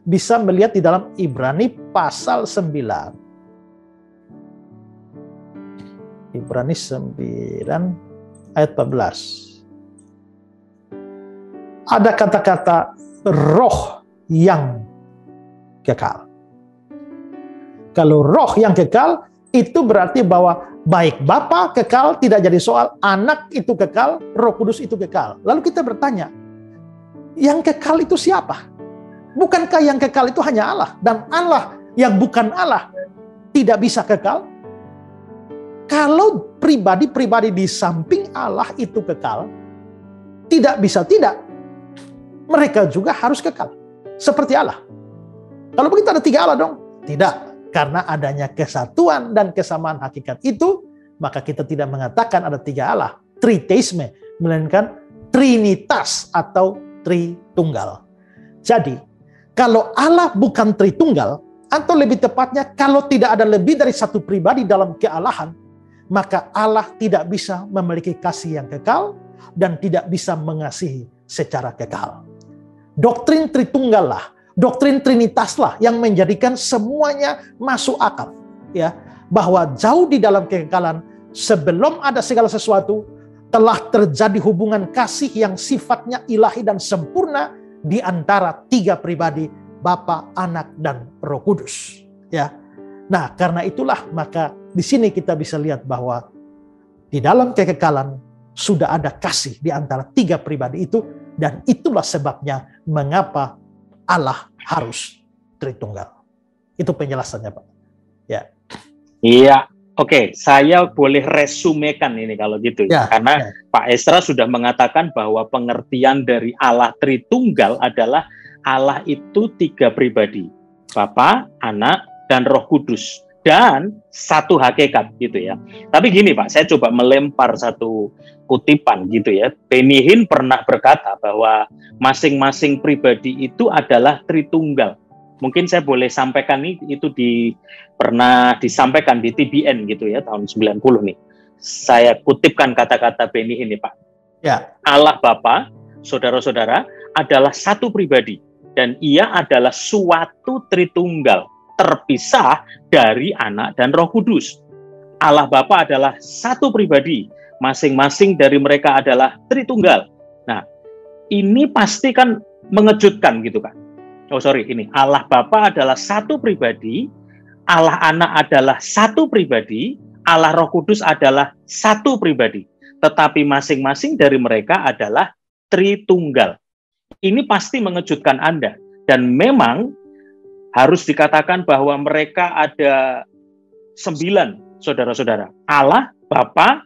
bisa melihat di dalam Ibrani pasal 9. Ibrani 9 ayat 14. Ada kata-kata roh yang kekal. Kalau roh yang kekal, itu berarti bahwa baik Bapa kekal, tidak jadi soal, anak itu kekal, Roh Kudus itu kekal. Lalu kita bertanya, yang kekal itu siapa? Bukankah yang kekal itu hanya Allah? Dan Allah yang bukan Allah tidak bisa kekal? Kalau pribadi-pribadi di samping Allah itu kekal, tidak bisa tidak. Mereka juga harus kekal. Seperti Allah. Kalau begitu ada 3 Allah dong? Tidak. Karena adanya kesatuan dan kesamaan hakikat itu, maka kita tidak mengatakan ada 3 Allah. Triteisme. Melainkan Trinitas atau Tritunggal. Jadi, kalau Allah bukan Tritunggal, atau lebih tepatnya kalau tidak ada lebih dari satu pribadi dalam kealahan, maka Allah tidak bisa memiliki kasih yang kekal dan tidak bisa mengasihi secara kekal. Doktrin Tritunggal lah, doktrin Trinitas lah yang menjadikan semuanya masuk akal. Ya, bahwa jauh di dalam kekekalan, sebelum ada segala sesuatu, telah terjadi hubungan kasih yang sifatnya ilahi dan sempurna di antara 3 pribadi, Bapa, Anak, dan Roh Kudus. Ya. Nah, karena itulah maka di sini kita bisa lihat bahwa di dalam kekekalan sudah ada kasih di antara 3 pribadi itu, dan itulah sebabnya mengapa Allah harus Tritunggal. Itu penjelasannya, Pak. Ya. Iya. Oke, saya boleh resumekan ini kalau gitu. Ya, karena ya. Pak Esra sudah mengatakan bahwa pengertian dari Allah Tritunggal adalah Allah itu 3 pribadi. Bapa, Anak, dan Roh Kudus. Dan satu hakikat gitu ya. Tapi gini Pak, saya coba melempar satu kutipan gitu ya. Benny Hinn pernah berkata bahwa masing-masing pribadi itu adalah Tritunggal. Mungkin saya boleh sampaikan itu pernah disampaikan di TBN gitu ya, tahun 90 nih. Saya kutipkan kata-kata Benny Hinn Pak. Ya. Allah Bapa, saudara-saudara, adalah satu pribadi. Dan ia adalah suatu Tritunggal, terpisah dari Anak dan Roh Kudus. Allah Bapa adalah satu pribadi, masing-masing dari mereka adalah Tritunggal. Nah, ini pasti kan mengejutkan gitu kan. Ini Allah Bapa adalah satu pribadi, Allah Anak adalah satu pribadi, Allah Roh Kudus adalah satu pribadi. Tetapi masing-masing dari mereka adalah Tritunggal. Ini pasti mengejutkan Anda. Dan memang harus dikatakan bahwa mereka ada 9, saudara-saudara. Allah, Bapa,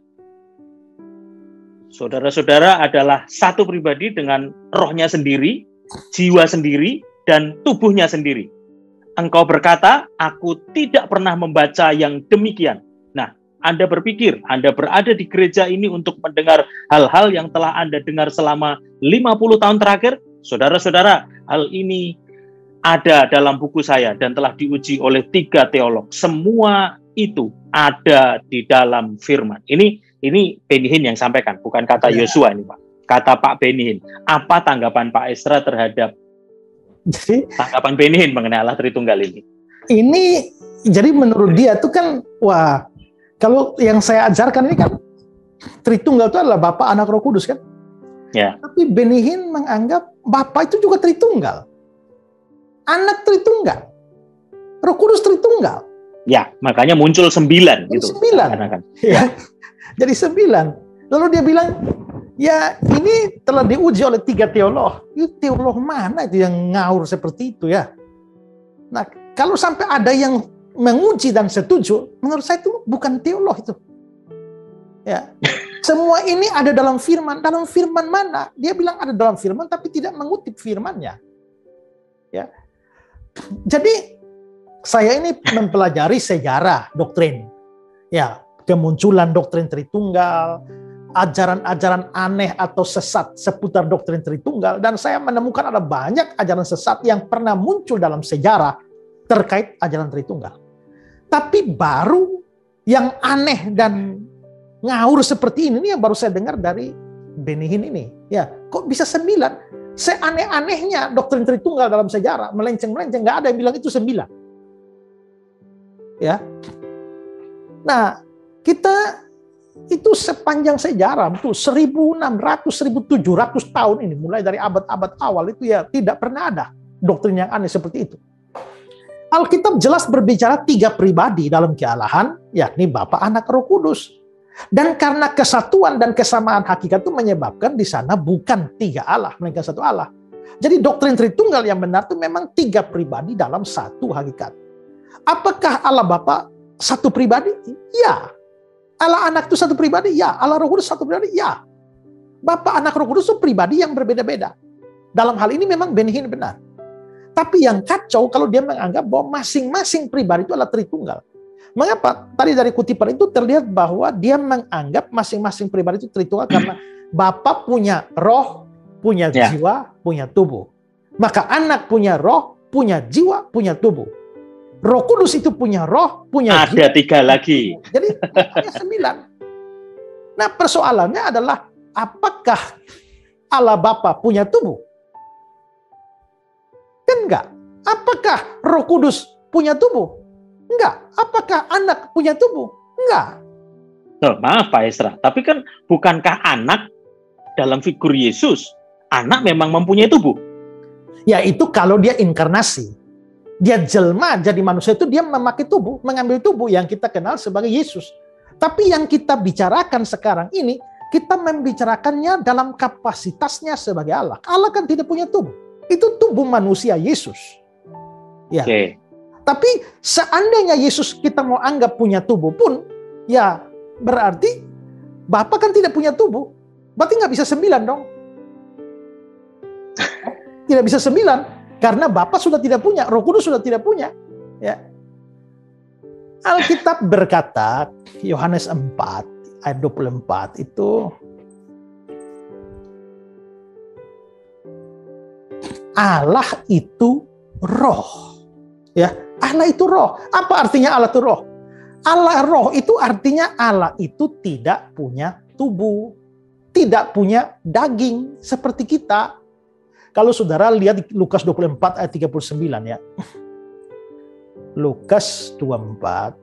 saudara-saudara adalah satu pribadi dengan rohnya sendiri, jiwa sendiri, dan tubuhnya sendiri. Engkau berkata, aku tidak pernah membaca yang demikian. Nah, Anda berpikir, Anda berada di gereja ini untuk mendengar hal-hal yang telah Anda dengar selama 50 tahun terakhir? Saudara-saudara, hal ini ada dalam buku saya dan telah diuji oleh 3 teolog. Semua itu ada di dalam firman. Ini Benny Hinn yang sampaikan, bukan kata Yosua ini Pak. Kata Pak Benny Hinn. Apa tanggapan Pak Esra terhadap tanggapan Benny Hinn mengenai Allah Tritunggal ini? Ini jadi menurut dia itu kan, wah, kalau yang saya ajarkan ini kan Tritunggal itu adalah Bapa, Anak, Roh Kudus kan? Ya. Tapi Benny Hinn menganggap Bapa itu juga Tritunggal, Anak Tritunggal, Roh Kudus Tritunggal. Ya, makanya muncul 9 gitu. 9. Ya. Jadi 9. Lalu dia bilang, ya ini telah diuji oleh 3 teolog. Itu teolog mana itu yang ngawur seperti itu ya? Nah, kalau sampai ada yang menguji dan setuju, menurut saya itu bukan teolog itu. Ya. Semua ini ada dalam firman. Dalam firman mana? Dia bilang ada dalam firman tapi tidak mengutip firmannya. Ya. Jadi saya ini mempelajari sejarah doktrin. Ya, kemunculan doktrin Tritunggal, ajaran-ajaran aneh atau sesat seputar doktrin Tritunggal, dan saya menemukan ada banyak ajaran sesat yang pernah muncul dalam sejarah terkait ajaran Tritunggal. Tapi baru yang aneh dan ngawur seperti ini yang baru saya dengar dari Benny Hinn ini. Ya, kok bisa 9? Seaneh-anehnya doktrin Tritunggal dalam sejarah, melenceng-melenceng, nggak ada yang bilang itu 9. Ya. Nah, kita itu sepanjang sejarah, itu 1600, 1700 tahun ini, mulai dari abad-abad awal itu ya tidak pernah ada doktrin yang aneh seperti itu. Alkitab jelas berbicara 3 pribadi dalam kealahan, yakni Bapa, Anak, Roh Kudus. Dan karena kesatuan dan kesamaan hakikat itu menyebabkan di sana bukan 3 Allah, melainkan 1 Allah. Jadi doktrin Tritunggal yang benar itu memang 3 pribadi dalam 1 hakikat. Apakah Allah Bapa 1 pribadi? Ya. Allah Anak itu 1 pribadi? Ya. Allah Roh Kudus 1 pribadi? Ya. Bapa, Anak, Roh Kudus itu pribadi yang berbeda-beda. Dalam hal ini memang Benny Hinn benar. Tapi yang kacau kalau dia menganggap bahwa masing-masing pribadi itu adalah Tritunggal. Mengapa? Tadi dari kutipan itu terlihat bahwa dia menganggap masing-masing pribadi itu Tritunggal karena Bapa punya roh, punya jiwa, punya tubuh. Maka Anak punya roh, punya jiwa, punya tubuh. Roh Kudus itu punya roh, punya jiwa. Ada 3 lagi. Jadi ada 9. Nah, persoalannya adalah apakah Allah Bapa punya tubuh? Kan enggak. Apakah Roh Kudus punya tubuh? Enggak. Apakah Anak punya tubuh? Enggak. Oh, maaf Pak Esra, tapi kan bukankah Anak dalam figur Yesus, Anak memang mempunyai tubuh? Ya itu kalau dia inkarnasi. Dia jelma jadi manusia itu dia memakai tubuh, mengambil tubuh yang kita kenal sebagai Yesus. Tapi yang kita bicarakan sekarang ini, kita membicarakannya dalam kapasitasnya sebagai Allah. Allah kan tidak punya tubuh. Itu tubuh manusia Yesus. Ya. Okay. Tapi seandainya Yesus kita mau anggap punya tubuh pun, ya berarti Bapa kan tidak punya tubuh. Berarti nggak bisa 9 dong. Tidak bisa 9. Karena Bapa sudah tidak punya, Roh Kudus sudah tidak punya. Ya. Alkitab berkata, Yohanes 4, ayat 24 itu, Allah itu roh. Ya, Allah itu roh. Apa artinya Allah itu roh? Allah roh itu artinya Allah itu tidak punya tubuh, tidak punya daging seperti kita. Kalau saudara lihat di Lukas 24 ayat 39 ya. Lukas 24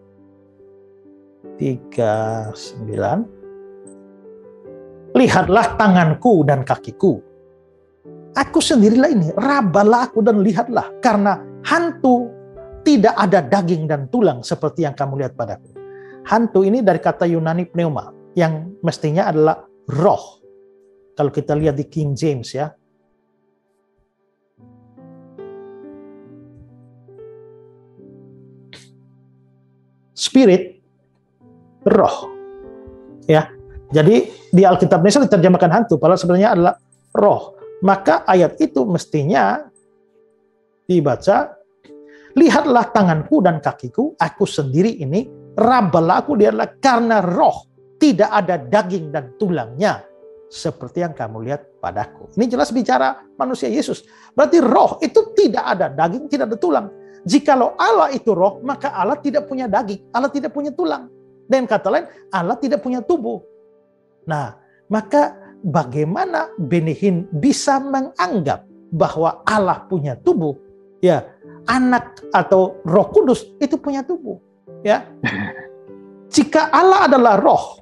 39. Lihatlah tanganku dan kakiku. Aku sendirilah ini, rabalah aku dan lihatlah, karena hantu tidak ada daging dan tulang seperti yang kamu lihat padaku. Hantu ini dari kata Yunani pneuma, yang mestinya adalah roh. Kalau kita lihat di King James ya. Spirit, roh. Ya. Jadi di Alkitab Indonesia diterjemahkan hantu, padahal sebenarnya adalah roh. Maka ayat itu mestinya dibaca, lihatlah tanganku dan kakiku, aku sendiri ini, rabalah aku, dia adalah karena roh, tidak ada daging dan tulangnya, seperti yang kamu lihat padaku. Ini jelas bicara manusia Yesus. Berarti roh itu tidak ada daging, tidak ada tulang. Jikalau Allah itu roh, maka Allah tidak punya daging, Allah tidak punya tulang. Dan kata lain, Allah tidak punya tubuh. Nah, maka bagaimana Benny Hinn bisa menganggap bahwa Allah punya tubuh? Ya, Anak atau Roh Kudus itu punya tubuh, ya. Jika Allah adalah roh,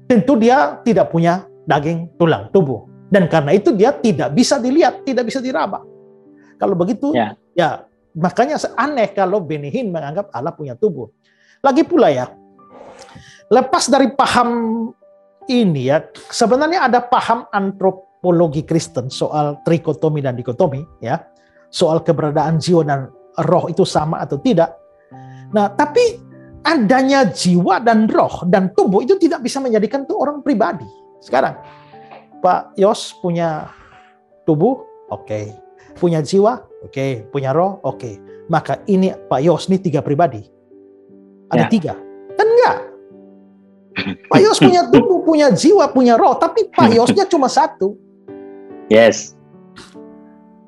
tentu dia tidak punya daging, tulang, tubuh. Dan karena itu dia tidak bisa dilihat, tidak bisa diraba. Kalau begitu, ya makanya aneh kalau Benny Hinn menganggap Allah punya tubuh. Lagi pula ya, lepas dari paham ini ya, sebenarnya ada paham antropologi Kristen soal trikotomi dan dikotomi ya, soal keberadaan jiwa dan roh itu sama atau tidak. Nah, tapi adanya jiwa dan roh dan tubuh itu tidak bisa menjadikan itu orang pribadi. Sekarang Pak Yos punya tubuh, oke. Punya jiwa, oke. Punya roh, oke. Maka ini Pak Yos ini 3 pribadi. Ada 3. Kan enggak. Pak Yos punya tubuh, punya jiwa, punya roh, tapi Pak Yosnya cuma 1. Yes.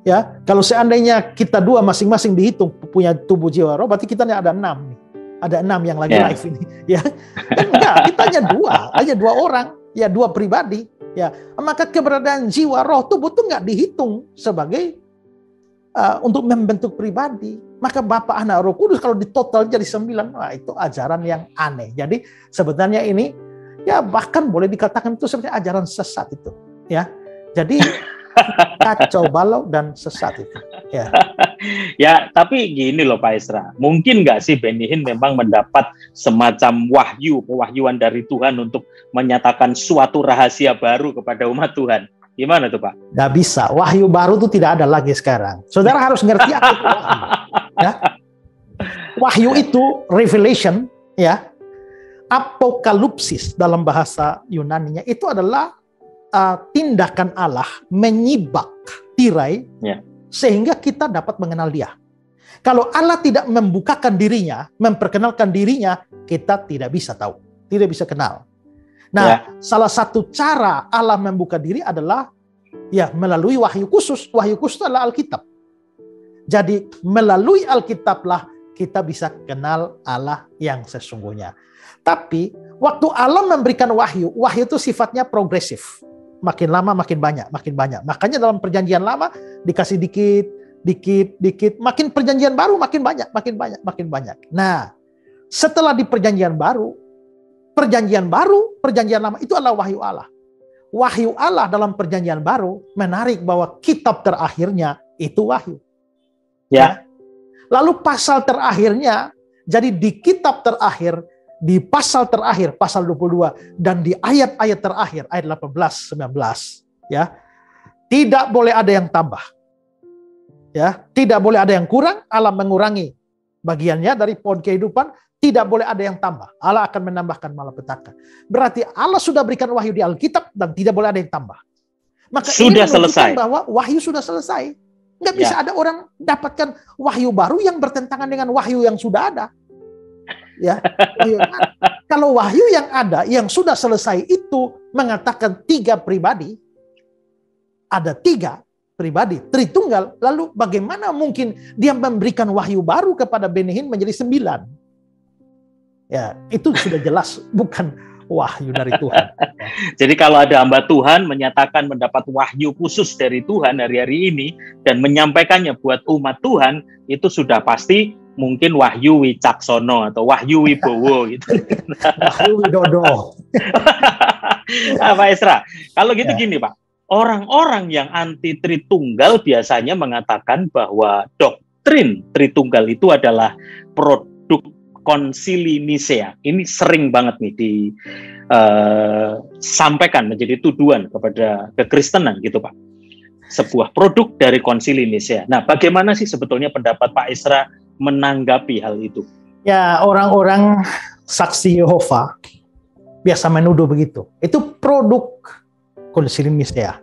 Ya, kalau seandainya kita 2 masing-masing dihitung punya tubuh, jiwa, roh, berarti kita ada 6 nih. Ada 6 yang lagi live ini, ya. Kan enggak, kita hanya 2 orang, ya 2 pribadi, ya. Maka keberadaan jiwa, roh, tubuh itu enggak dihitung sebagai untuk membentuk pribadi. Maka Bapa, Anak, Roh Kudus kalau ditotal jadi 9, wah itu ajaran yang aneh. Jadi sebenarnya ini ya bahkan boleh dikatakan itu sebenarnya ajaran sesat itu, ya. Jadi kacau balau dan sesat itu, ya. Ya, tapi gini loh Pak Esra, mungkin nggak sih Benny Hinn memang mendapat semacam pewahyuan dari Tuhan untuk menyatakan suatu rahasia baru kepada umat Tuhan? Gimana tuh Pak? Nggak bisa, wahyu baru itu tidak ada lagi sekarang. Saudara harus ngerti apa itu wahyu. Ya. Wahyu itu revelation, ya. Apokalipsis dalam bahasa Yunaninya itu adalah tindakan Allah menyibak tirai, ya, sehingga kita dapat mengenal Dia. Kalau Allah tidak membukakan dirinya, memperkenalkan dirinya, kita tidak bisa tahu, tidak bisa kenal. Nah, salah satu cara Allah membuka diri adalah ya melalui wahyu khusus. Wahyu khusus adalah Alkitab. Jadi melalui Alkitablah kita bisa kenal Allah yang sesungguhnya. Tapi waktu Allah memberikan wahyu, wahyu itu sifatnya progresif. Makin lama makin banyak, makin banyak. Makanya dalam perjanjian lama dikasih dikit. Makin perjanjian baru makin banyak, makin banyak, makin banyak. Nah, setelah di perjanjian baru, perjanjian lama itu adalah wahyu Allah. Wahyu Allah dalam perjanjian baru menarik bahwa kitab terakhirnya itu wahyu. Ya. Lalu pasal terakhirnya, jadi di kitab terakhir, di pasal terakhir, pasal 22, dan di ayat-ayat terakhir, ayat 18, 19, ya, tidak boleh ada yang tambah. Ya, tidak boleh ada yang kurang, Allah mengurangi bagiannya dari pohon kehidupan, tidak boleh ada yang tambah. Allah akan menambahkan malapetaka. Berarti Allah sudah berikan wahyu di Alkitab dan tidak boleh ada yang tambah. Maka sudah ini selesai bahwa wahyu sudah selesai. Nggak bisa ada orang dapatkan wahyu baru yang bertentangan dengan wahyu yang sudah ada. Ya, kalau wahyu yang ada yang sudah selesai itu mengatakan 3 pribadi, ada 3 pribadi, Tritunggal, lalu bagaimana mungkin dia memberikan wahyu baru kepada Benny Hinn menjadi 9? Ya, itu sudah jelas bukan wahyu dari Tuhan. Jadi kalau ada hamba Tuhan menyatakan mendapat wahyu khusus dari Tuhan hari-hari ini dan menyampaikannya buat umat Tuhan, itu sudah pasti mungkin Wahyu Wicaksono atau Wahyu Wibowo gitu. Wahyu Widodo. Pak Esra, kalau gitu gini Pak, orang-orang yang anti Tritunggal biasanya mengatakan bahwa doktrin Tritunggal itu adalah produk Konsili Nisea. Ini sering banget nih disampaikan menjadi tuduhan kepada kekristenan gitu Pak. Sebuah produk dari Konsili Nisea. Nah, bagaimana sih sebetulnya pendapat Pak Esra menanggapi hal itu? Ya, orang-orang saksi Yehova biasa menuduh begitu. Itu produk Konsili Nisea.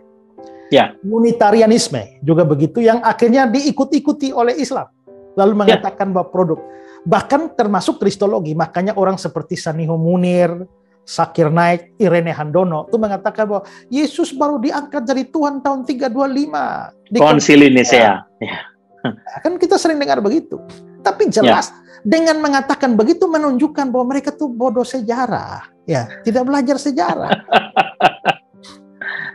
Ya. Unitarianisme juga begitu yang akhirnya diikuti oleh Islam. Lalu mengatakan bahwa produk. Bahkan termasuk kristologi. Makanya orang seperti Saniho Munir, Sakir Naik, Irene Handono itu mengatakan bahwa Yesus baru diangkat jadi Tuhan tahun 325. Konsili Nisea. Ya. Kan kita sering dengar begitu. Tapi jelas dengan mengatakan begitu menunjukkan bahwa mereka tuh bodoh sejarah. Ya, tidak belajar sejarah.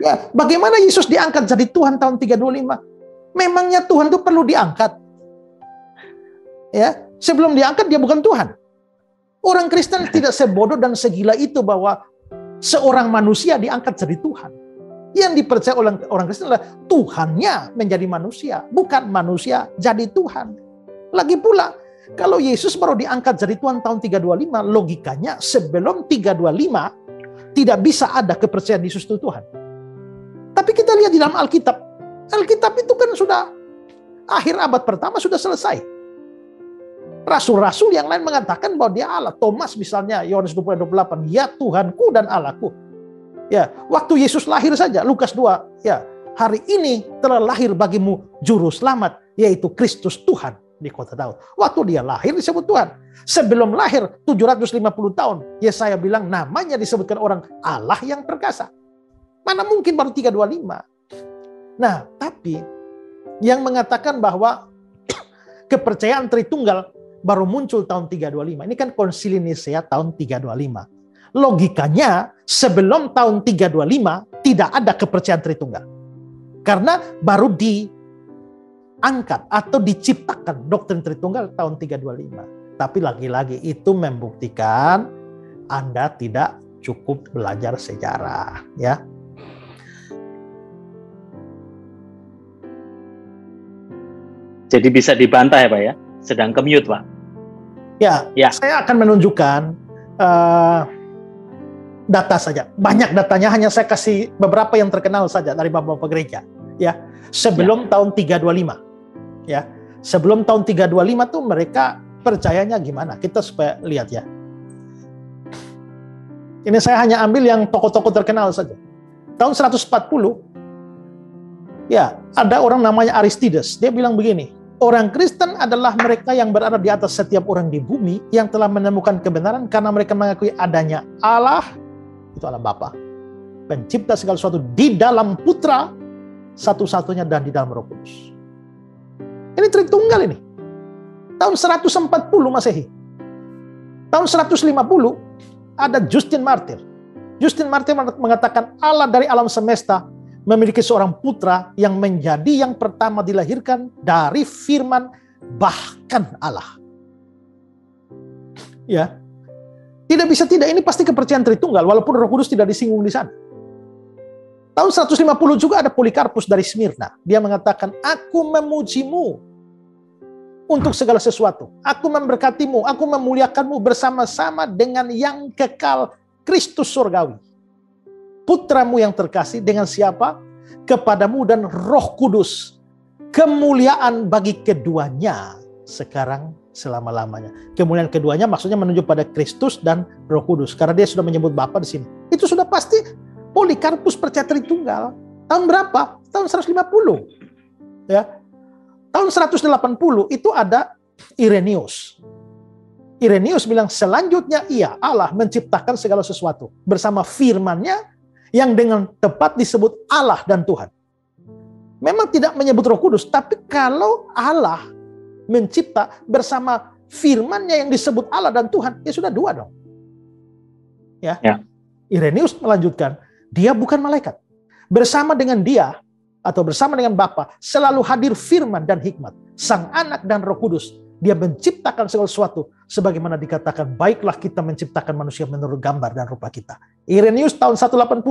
Ya, bagaimana Yesus diangkat jadi Tuhan tahun 325? Memangnya Tuhan itu perlu diangkat? Ya, sebelum diangkat dia bukan Tuhan. Orang Kristen tidak sebodoh dan segila itu bahwa seorang manusia diangkat jadi Tuhan. Yang dipercaya oleh orang Kristen adalah Tuhannya menjadi manusia, bukan manusia jadi Tuhan. Lagi pula Kalau Yesus baru diangkat jadi Tuhan tahun 325, logikanya sebelum 325 tidak bisa ada kepercayaan Yesus itu Tuhan. Tapi kita lihat di dalam Alkitab. Alkitab itu kan sudah akhir abad pertama sudah selesai. Rasul-rasul yang lain mengatakan bahwa dia Allah. Thomas misalnya, Yohanes 20:28, ya Tuhanku dan Allahku. Ya, waktu Yesus lahir saja, Lukas 2, ya, hari ini telah lahir bagimu juru selamat, yaitu Kristus Tuhan di kota Daud. Waktu dia lahir disebut Tuhan. Sebelum lahir 750 tahun, Yesaya bilang namanya disebutkan orang Allah yang perkasa. Mana mungkin baru 325. Nah, tapi yang mengatakan bahwa kepercayaan Tritunggal baru muncul tahun 325. Ini kan Konsili Nisea tahun 325. Logikanya sebelum tahun 325 tidak ada kepercayaan Tritunggal. Karena baru diangkat atau diciptakan doktrin Tritunggal tahun 325. Tapi lagi-lagi itu membuktikan Anda tidak cukup belajar sejarah, ya. Jadi bisa dibantah ya Pak ya? Sedang commute Pak? Ya. Saya akan menunjukkan data saja. Banyak datanya, hanya saya kasih beberapa yang terkenal saja dari bapak-bapak gereja. Ya, sebelum tahun 325. Ya, sebelum tahun 325 tuh mereka percayanya gimana? Kita supaya lihat ya. Ini saya hanya ambil yang tokoh-tokoh terkenal saja. Tahun 140, ya, ada orang namanya Aristides. Dia bilang begini, orang Kristen adalah mereka yang berada di atas setiap orang di bumi yang telah menemukan kebenaran karena mereka mengakui adanya Allah, itu Allah Bapa, pencipta segala sesuatu di dalam Putra satu-satunya dan di dalam Roh Kudus. Ini Tritunggal ini. Tahun 140 Masehi. Tahun 150 ada Justin Martyr. Justin Martyr mengatakan Allah dari alam semesta memiliki seorang putra yang menjadi yang pertama dilahirkan dari firman bahkan Allah. Ya. Tidak bisa tidak, ini pasti kepercayaan Tritunggal walaupun Roh Kudus tidak disinggung di sana. Tahun 150 juga ada Polikarpus dari Smyrna. Dia mengatakan, aku memujimu untuk segala sesuatu. Aku memberkatimu, aku memuliakanmu bersama-sama dengan yang kekal Kristus surgawi. Putramu yang terkasih dengan siapa? Kepadamu dan Roh Kudus. Kemuliaan bagi keduanya sekarang selama-lamanya. Kemuliaan keduanya maksudnya menunjuk pada Kristus dan Roh Kudus. Karena dia sudah menyebut Bapa di sini. Itu sudah pasti Polikarpus percaya Tritunggal. Tahun berapa? Tahun 150. Ya. Tahun 180 itu ada Irenaeus. Irenaeus bilang selanjutnya Allah menciptakan segala sesuatu bersama firman-Nya yang dengan tepat disebut Allah dan Tuhan. Memang tidak menyebut Roh Kudus, tapi kalau Allah mencipta bersama firman-Nya yang disebut Allah dan Tuhan, ya sudah dua dong. Ya. Irenaeus melanjutkan, dia bukan malaikat. Bersama dengan dia atau bersama dengan Bapa selalu hadir firman dan hikmat. Sang Anak dan Roh Kudus, dia menciptakan segala sesuatu sebagaimana dikatakan, baiklah kita menciptakan manusia menurut gambar dan rupa kita. Irenaeus tahun 180.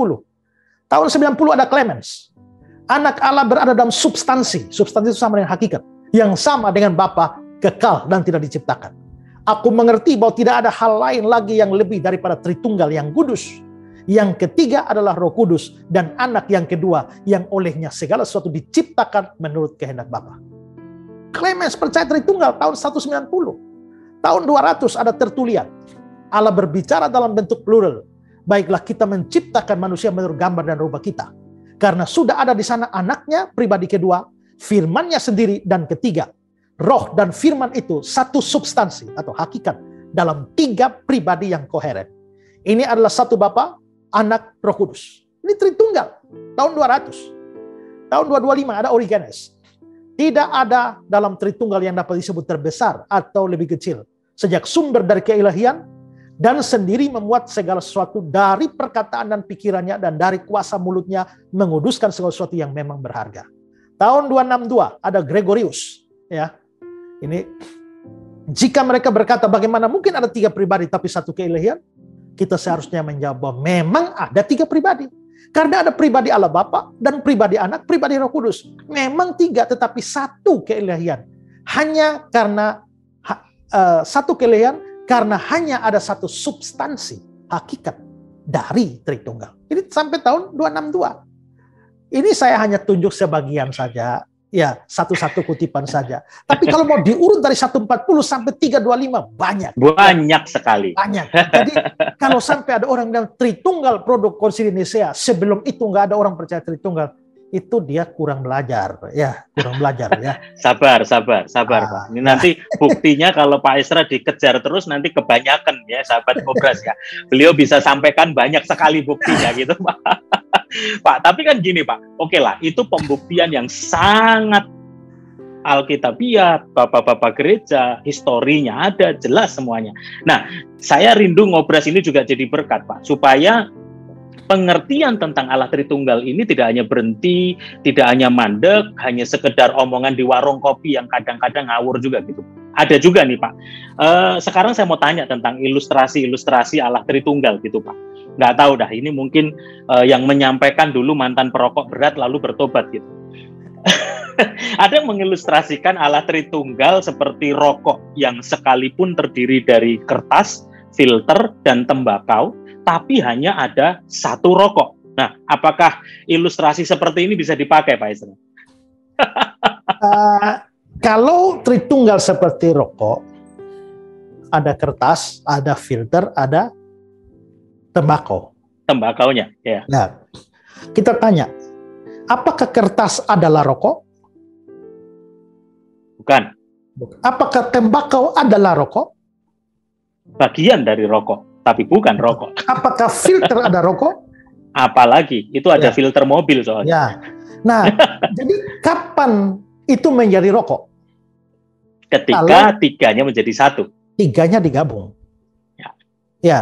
Tahun 90 ada Clemens. Anak Allah berada dalam substansi. Substansi itu sama dengan hakikat. Yang sama dengan Bapa, kekal dan tidak diciptakan. Aku mengerti bahwa tidak ada hal lain lagi yang lebih daripada Tritunggal yang kudus. Yang ketiga adalah Roh Kudus dan Anak yang kedua yang olehnya segala sesuatu diciptakan menurut kehendak Bapa. Clemens percaya Tritunggal tahun 190. Tahun 200 ada Tertullian. Allah berbicara dalam bentuk plural. Baiklah kita menciptakan manusia menurut gambar dan rupa kita. Karena sudah ada di sana Anaknya pribadi kedua, firman-Nya sendiri dan ketiga. Roh dan firman itu satu substansi atau hakikat dalam tiga pribadi yang koheren. Ini adalah satu Bapa, Anak, Roh Kudus. Ini Tritunggal. Tahun 200. Tahun 225 ada Origenes. Tidak ada dalam Tritunggal yang dapat disebut terbesar atau lebih kecil. Sejak sumber dari keilahian dan sendiri memuat segala sesuatu dari perkataan dan pikirannya dan dari kuasa mulutnya menguduskan segala sesuatu yang memang berharga. Tahun 262 ada Gregorius. Ya, ini jika mereka berkata bagaimana mungkin ada tiga pribadi tapi satu keilahian, kita seharusnya menjawab bahwa memang ada tiga pribadi. Karena ada pribadi Allah Bapa dan pribadi Anak, pribadi Roh Kudus. Memang tiga tetapi satu keilahian. Hanya karena satu kelehan karena hanya ada satu substansi hakikat dari Tritunggal. Ini sampai tahun 262. Ini saya hanya tunjuk sebagian saja, ya satu-satu kutipan saja. Tapi kalau mau diurut dari 140 sampai 325 banyak. Banyak sekali. Banyak. Jadi kalau sampai ada orang bilang Tritunggal produk Konsili Nisea, sebelum itu nggak ada orang percaya Tritunggal, itu dia kurang belajar, ya kurang belajar ya. Sabar Pak. Ini nanti buktinya kalau Pak Esra dikejar terus nanti kebanyakan ya sahabat Ngobras ya. Beliau bisa sampaikan banyak sekali buktinya gitu Pak. Pak, tapi kan gini Pak, oke lah, itu pembuktian yang sangat alkitabiah, bapak-bapak gereja, historinya ada, jelas semuanya. Nah, saya rindu Ngobras ini juga jadi berkat Pak, supaya pengertian tentang Allah Tritunggal ini tidak hanya berhenti, tidak hanya mandek, hanya sekedar omongan di warung kopi yang kadang-kadang ngawur juga gitu. Ada juga nih Pak, sekarang saya mau tanya tentang ilustrasi-ilustrasi Allah Tritunggal gitu Pak. Nggak tahu dah, ini mungkin yang menyampaikan dulu mantan perokok berat lalu bertobat gitu. Ada yang mengilustrasikan Allah Tritunggal seperti rokok yang sekalipun terdiri dari kertas, filter, dan tembakau, tapi hanya ada satu rokok. Nah, apakah ilustrasi seperti ini bisa dipakai Pak Esra? Kalau Tritunggal seperti rokok, ada kertas, ada filter, ada tembakau. Tembakaunya, ya. Nah, kita tanya, apakah kertas adalah rokok? Bukan. Apakah tembakau adalah rokok? Bagian dari rokok, tapi bukan rokok. Apakah filter ada rokok? Apalagi, itu ada Ya. filter mobil soalnya. Ya. Nah, jadi kapan itu menjadi rokok? Ketika tiganya menjadi satu. Tiganya digabung. Ya. Ya.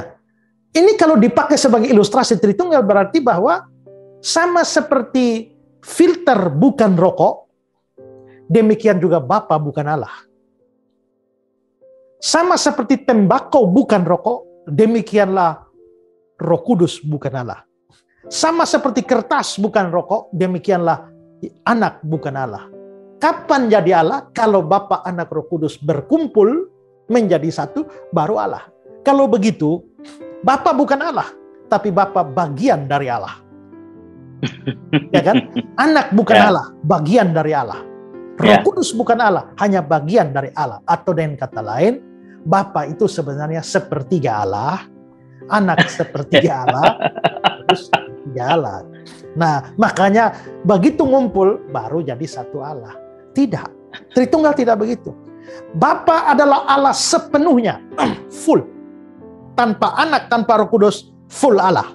Ini kalau dipakai sebagai ilustrasi Tritunggal berarti bahwa sama seperti filter bukan rokok, demikian juga Bapa bukan Allah. Sama seperti tembakau bukan rokok, demikianlah Roh Kudus bukan Allah. Sama seperti kertas bukan rokok, demikianlah anak bukan Allah. Kapan jadi Allah? Kalau Bapa, Anak, Roh Kudus berkumpul menjadi satu, baru Allah. Kalau begitu, Bapa bukan Allah, tapi Bapa bagian dari Allah. Ya kan? Anak bukan Allah, bagian dari Allah. Roh Kudus bukan Allah, hanya bagian dari Allah. Atau dengan kata lain, Bapa itu sebenarnya sepertiga Allah, Anak sepertiga Allah, terus sepertiga Allah. Nah, makanya begitu ngumpul baru jadi satu Allah. Tidak, Tritunggal tidak begitu. Bapa adalah Allah sepenuhnya, full. Tanpa Anak, tanpa Roh Kudus, full Allah.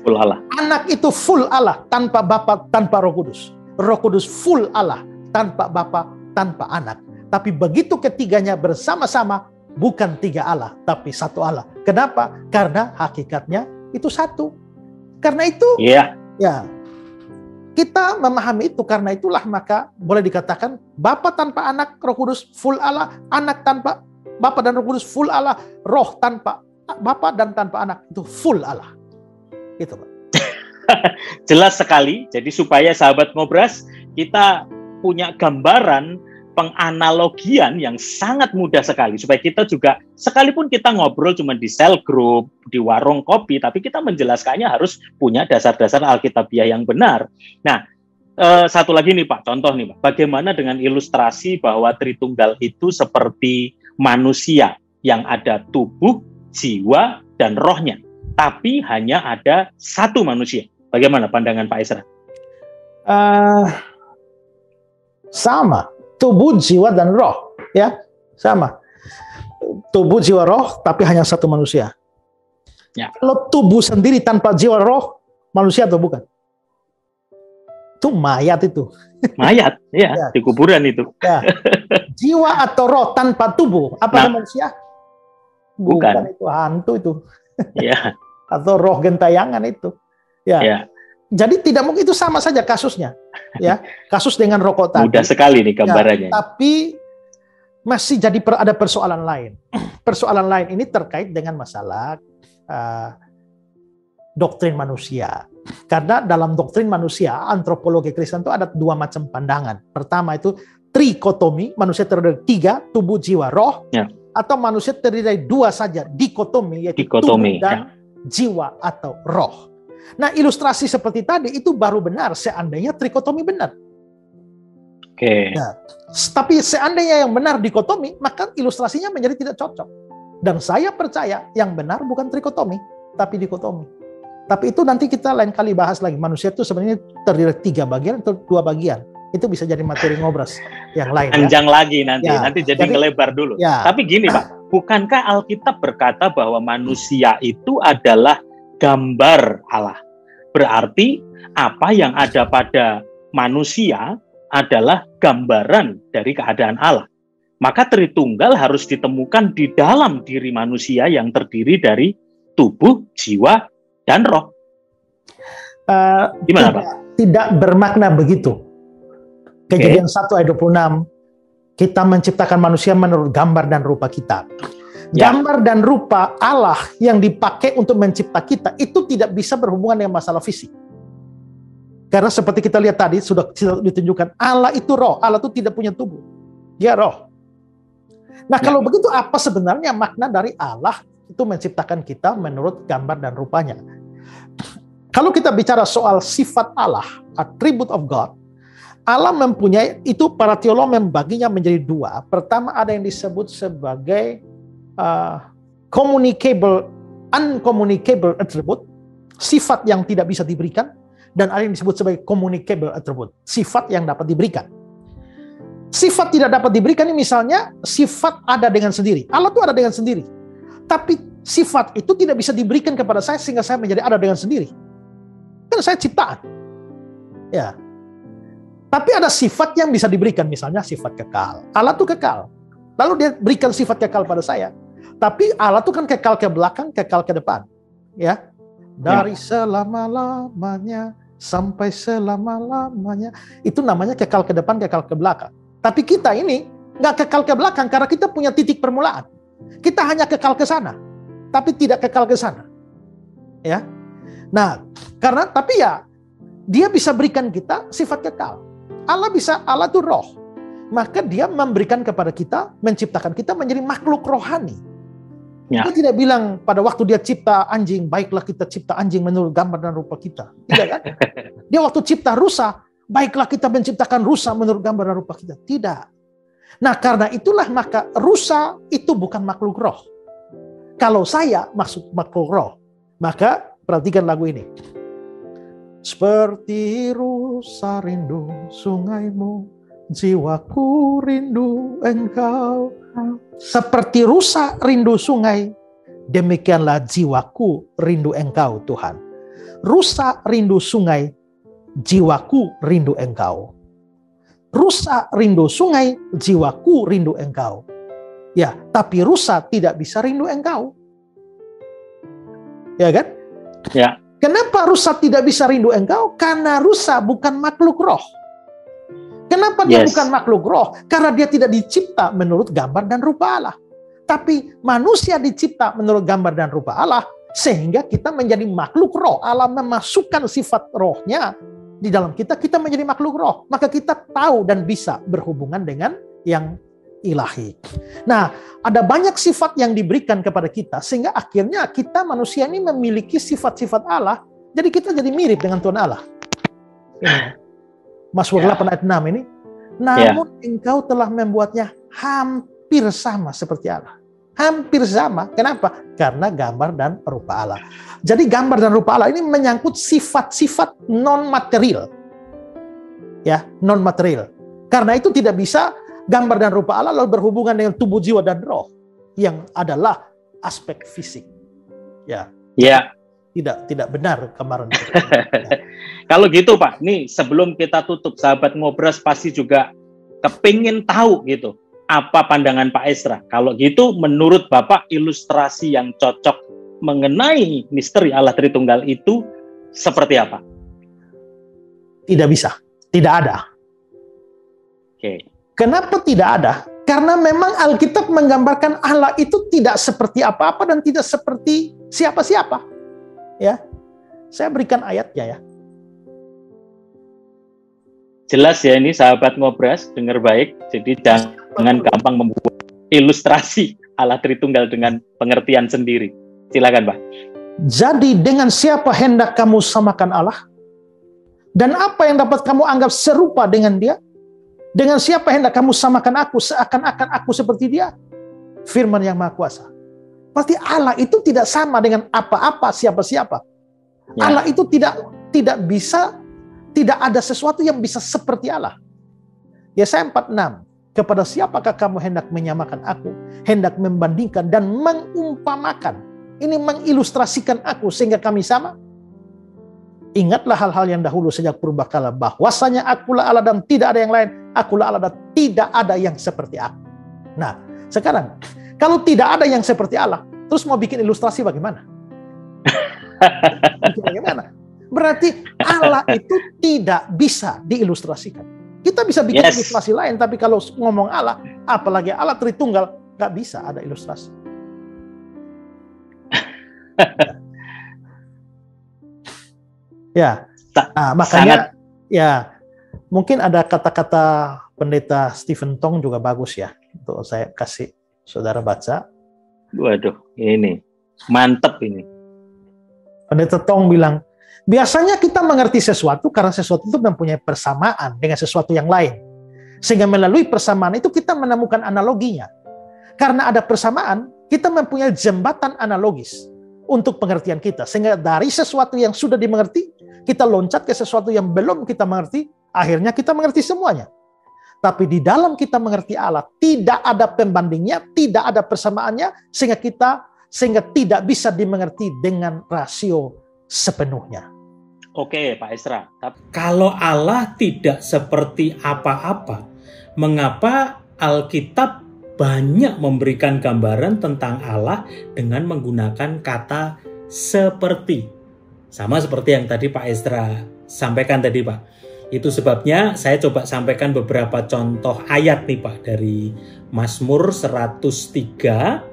Full Allah. Anak itu full Allah, tanpa Bapa, tanpa Roh Kudus. Roh Kudus full Allah, tanpa Bapa, tanpa Anak. Tapi begitu ketiganya bersama-sama, bukan tiga Allah, tapi satu Allah. Kenapa? Karena hakikatnya itu satu. Karena itu, ya kita memahami itu. Karena itulah maka boleh dikatakan Bapa tanpa Anak, Roh Kudus full Allah. Anak tanpa Bapa dan Roh Kudus full Allah. Roh tanpa Bapa dan tanpa Anak itu full Allah. Itu Pak. Jelas sekali. Jadi supaya sahabat Ngobras kita punya gambaran penganalogian yang sangat mudah sekali, supaya kita juga sekalipun kita ngobrol cuma di cell group, di warung kopi, tapi kita menjelaskannya harus punya dasar-dasar Alkitabiah yang benar. Nah, satu lagi nih Pak, contoh nih Pak, bagaimana dengan ilustrasi bahwa Tritunggal itu seperti manusia yang ada tubuh, jiwa, dan rohnya, tapi hanya ada satu manusia. Bagaimana pandangan Pak Esra? Sama. Tubuh, jiwa, dan roh, ya sama. Tubuh, jiwa, roh, tapi hanya satu manusia. Ya. Kalau tubuh sendiri tanpa jiwa, roh, manusia atau bukan? Itu mayat itu. Mayat, ya, di kuburan itu. Ya. Jiwa atau roh tanpa tubuh, apa manusia? Bukan, itu hantu itu. Ya. Atau roh gentayangan itu. Ya. Jadi tidak mungkin, itu sama saja kasusnya. Ya, kasus dengan rokok tadi. Mudah sekali nih gambarannya. Ya, tapi masih jadi ada persoalan lain. Persoalan lain ini terkait dengan masalah doktrin manusia. Karena dalam doktrin manusia, antropologi Kristen itu ada dua macam pandangan. Pertama itu trikotomi, manusia terdiri dari tiga, tubuh, jiwa, roh. Ya. atau manusia terdiri dari dua saja, dikotomi, yaitu Dikotomi, tubuh dan jiwa atau roh. Nah, ilustrasi seperti tadi itu baru benar seandainya trikotomi benar. Oke. Nah, tapi seandainya yang benar dikotomi, maka ilustrasinya menjadi tidak cocok. Dan saya percaya yang benar bukan trikotomi, tapi dikotomi. Tapi itu nanti kita lain kali bahas lagi. Manusia itu sebenarnya terdiri dari 3 bagian atau 2 bagian. Itu bisa jadi materi ngobras yang lain. Panjang lagi nanti, Ya, nanti jadi jadi- ngelebar dulu. Ya. Tapi gini Pak, bukankah Alkitab berkata bahwa manusia itu adalah gambar Allah? Berarti apa yang ada pada manusia adalah gambaran dari keadaan Allah. Maka Tritunggal harus ditemukan di dalam diri manusia yang terdiri dari tubuh, jiwa, dan roh. Gimana Pak? Tidak bermakna begitu. Kejadian 1 ayat 26, kita menciptakan manusia menurut gambar dan rupa kita. Ya. Gambar dan rupa Allah yang dipakai untuk mencipta kita itu tidak bisa berhubungan dengan masalah fisik. Karena seperti kita lihat tadi sudah ditunjukkan, Allah itu roh, Allah itu tidak punya tubuh. Dia roh. Nah, kalau begitu apa sebenarnya makna dari Allah itu menciptakan kita menurut gambar dan rupanya? Kalau kita bicara soal sifat Allah, attribute of God, Allah mempunyai, itu para teolog membaginya menjadi 2. Pertama ada yang disebut sebagai communicable, uncommunicable attribute, sifat yang tidak bisa diberikan, dan ada yang disebut sebagai communicable attribute, sifat yang dapat diberikan. Sifat tidak dapat diberikan ini misalnya sifat ada dengan sendiri. Allah itu ada dengan sendiri. Tapi sifat itu tidak bisa diberikan kepada saya sehingga saya menjadi ada dengan sendiri. Kan saya ciptaan. Ya. Tapi ada sifat yang bisa diberikan, misalnya sifat kekal. Allah itu kekal. Lalu dia berikan sifat kekal pada saya. Tapi Allah itu kan kekal ke belakang, kekal ke depan. Ya. Dari selama-lamanya sampai selama-lamanya. Itu namanya kekal ke depan, kekal ke belakang. Tapi kita ini nggak kekal ke belakang karena kita punya titik permulaan. Kita hanya kekal ke sana, tapi tidak kekal ke sana. Ya. Nah, tapi ya dia bisa berikan kita sifat kekal. Allah itu roh. Maka dia memberikan kepada kita, menciptakan kita menjadi makhluk rohani. Ya. Dia tidak bilang pada waktu dia cipta anjing, baiklah kita cipta anjing menurut gambar dan rupa kita. Tidak kan? Dia waktu cipta rusa, baiklah kita menciptakan rusa menurut gambar dan rupa kita. Tidak. Nah, karena itulah maka rusa itu bukan makhluk roh. Kalau saya maksud makhluk roh, maka perhatikan lagu ini. Seperti rusa rindu sungaimu, jiwaku rindu engkau. Seperti rusa rindu sungai, demikianlah jiwaku rindu engkau Tuhan. Rusa rindu sungai, jiwaku rindu engkau. Rusa rindu sungai, jiwaku rindu engkau. Ya, tapi rusa tidak bisa rindu engkau. Ya kan? Ya. Kenapa rusa tidak bisa rindu engkau? Karena rusa bukan makhluk roh. Kenapa dia bukan makhluk roh? Karena dia tidak dicipta menurut gambar dan rupa Allah. Tapi manusia dicipta menurut gambar dan rupa Allah, sehingga kita menjadi makhluk roh. Allah memasukkan sifat rohnya di dalam kita, kita menjadi makhluk roh. Maka kita tahu dan bisa berhubungan dengan yang ilahi. Nah, ada banyak sifat yang diberikan kepada kita, sehingga akhirnya kita manusia ini memiliki sifat-sifat Allah, jadi kita jadi mirip dengan Tuhan Allah. Mazmur 8 ayat 6 ini. Namun engkau telah membuatnya hampir sama seperti Allah. Hampir sama. Kenapa? Karena gambar dan rupa Allah. Jadi gambar dan rupa Allah ini menyangkut sifat-sifat non-material. Ya, non-material. Karena itu tidak bisa gambar dan rupa Allah lalu berhubungan dengan tubuh, jiwa, dan roh. Yang adalah aspek fisik. Ya. Ya. Tidak benar kemarin. Kalau gitu Pak, nih sebelum kita tutup, sahabat Ngobras pasti juga kepingin tahu gitu, apa pandangan Pak Ezra. Kalau gitu menurut Bapak ilustrasi yang cocok mengenai misteri Allah Tritunggal itu seperti apa? Tidak bisa, tidak ada. Oke. Kenapa tidak ada? Karena memang Alkitab menggambarkan Allah itu tidak seperti apa-apa dan tidak seperti siapa-siapa. Ya, saya berikan ayatnya ya. Jelas ya ini sahabat Ngobras, dengar baik. Jadi jangan gampang membuat ilustrasi Allah Tritunggal dengan pengertian sendiri. Silakan, Pak. Jadi dengan siapa hendak kamu samakan Allah? Dan apa yang dapat kamu anggap serupa dengan Dia? Dengan siapa hendak kamu samakan aku seakan-akan aku seperti Dia? Firman yang Maha Kuasa. Berarti Allah itu tidak sama dengan apa-apa, siapa-siapa. Ya. Allah itu tidak bisa, tidak ada sesuatu yang bisa seperti Allah. Yesaya 46. Kepada siapakah kamu hendak menyamakan aku, hendak membandingkan dan mengumpamakan. Ini mengilustrasikan aku sehingga kami sama. Ingatlah hal-hal yang dahulu sejak purbakala, bahwasanya akulah Allah dan tidak ada yang lain. Akulah Allah dan tidak ada yang seperti aku. Nah, sekarang kalau tidak ada yang seperti Allah, terus mau bikin ilustrasi bagaimana? Bagaimana? Berarti Allah itu tidak bisa diilustrasikan. Kita bisa bikin ilustrasi lain, tapi kalau ngomong Allah, apalagi Allah Tritunggal, nggak bisa ada ilustrasi. Ya, makanya ya mungkin ada kata-kata pendeta Stephen Tong juga bagus ya, untuk saya kasih saudara baca. Waduh, ini mantep ini. Pendeta Tong bilang, biasanya kita mengerti sesuatu karena sesuatu itu mempunyai persamaan dengan sesuatu yang lain. Sehingga melalui persamaan itu kita menemukan analoginya. Karena ada persamaan, kita mempunyai jembatan analogis untuk pengertian kita. Sehingga dari sesuatu yang sudah dimengerti, kita loncat ke sesuatu yang belum kita mengerti, akhirnya kita mengerti semuanya. Tapi di dalam kita mengerti Allah, tidak ada pembandingnya, tidak ada persamaannya, sehingga tidak bisa dimengerti dengan rasio sepenuhnya. Oke, Pak Esra. Kalau Allah tidak seperti apa-apa, mengapa Alkitab banyak memberikan gambaran tentang Allah dengan menggunakan kata seperti? Sama seperti yang tadi Pak Esra sampaikan tadi, Pak. Itu sebabnya saya coba sampaikan beberapa contoh ayat nih, Pak, dari Mazmur 103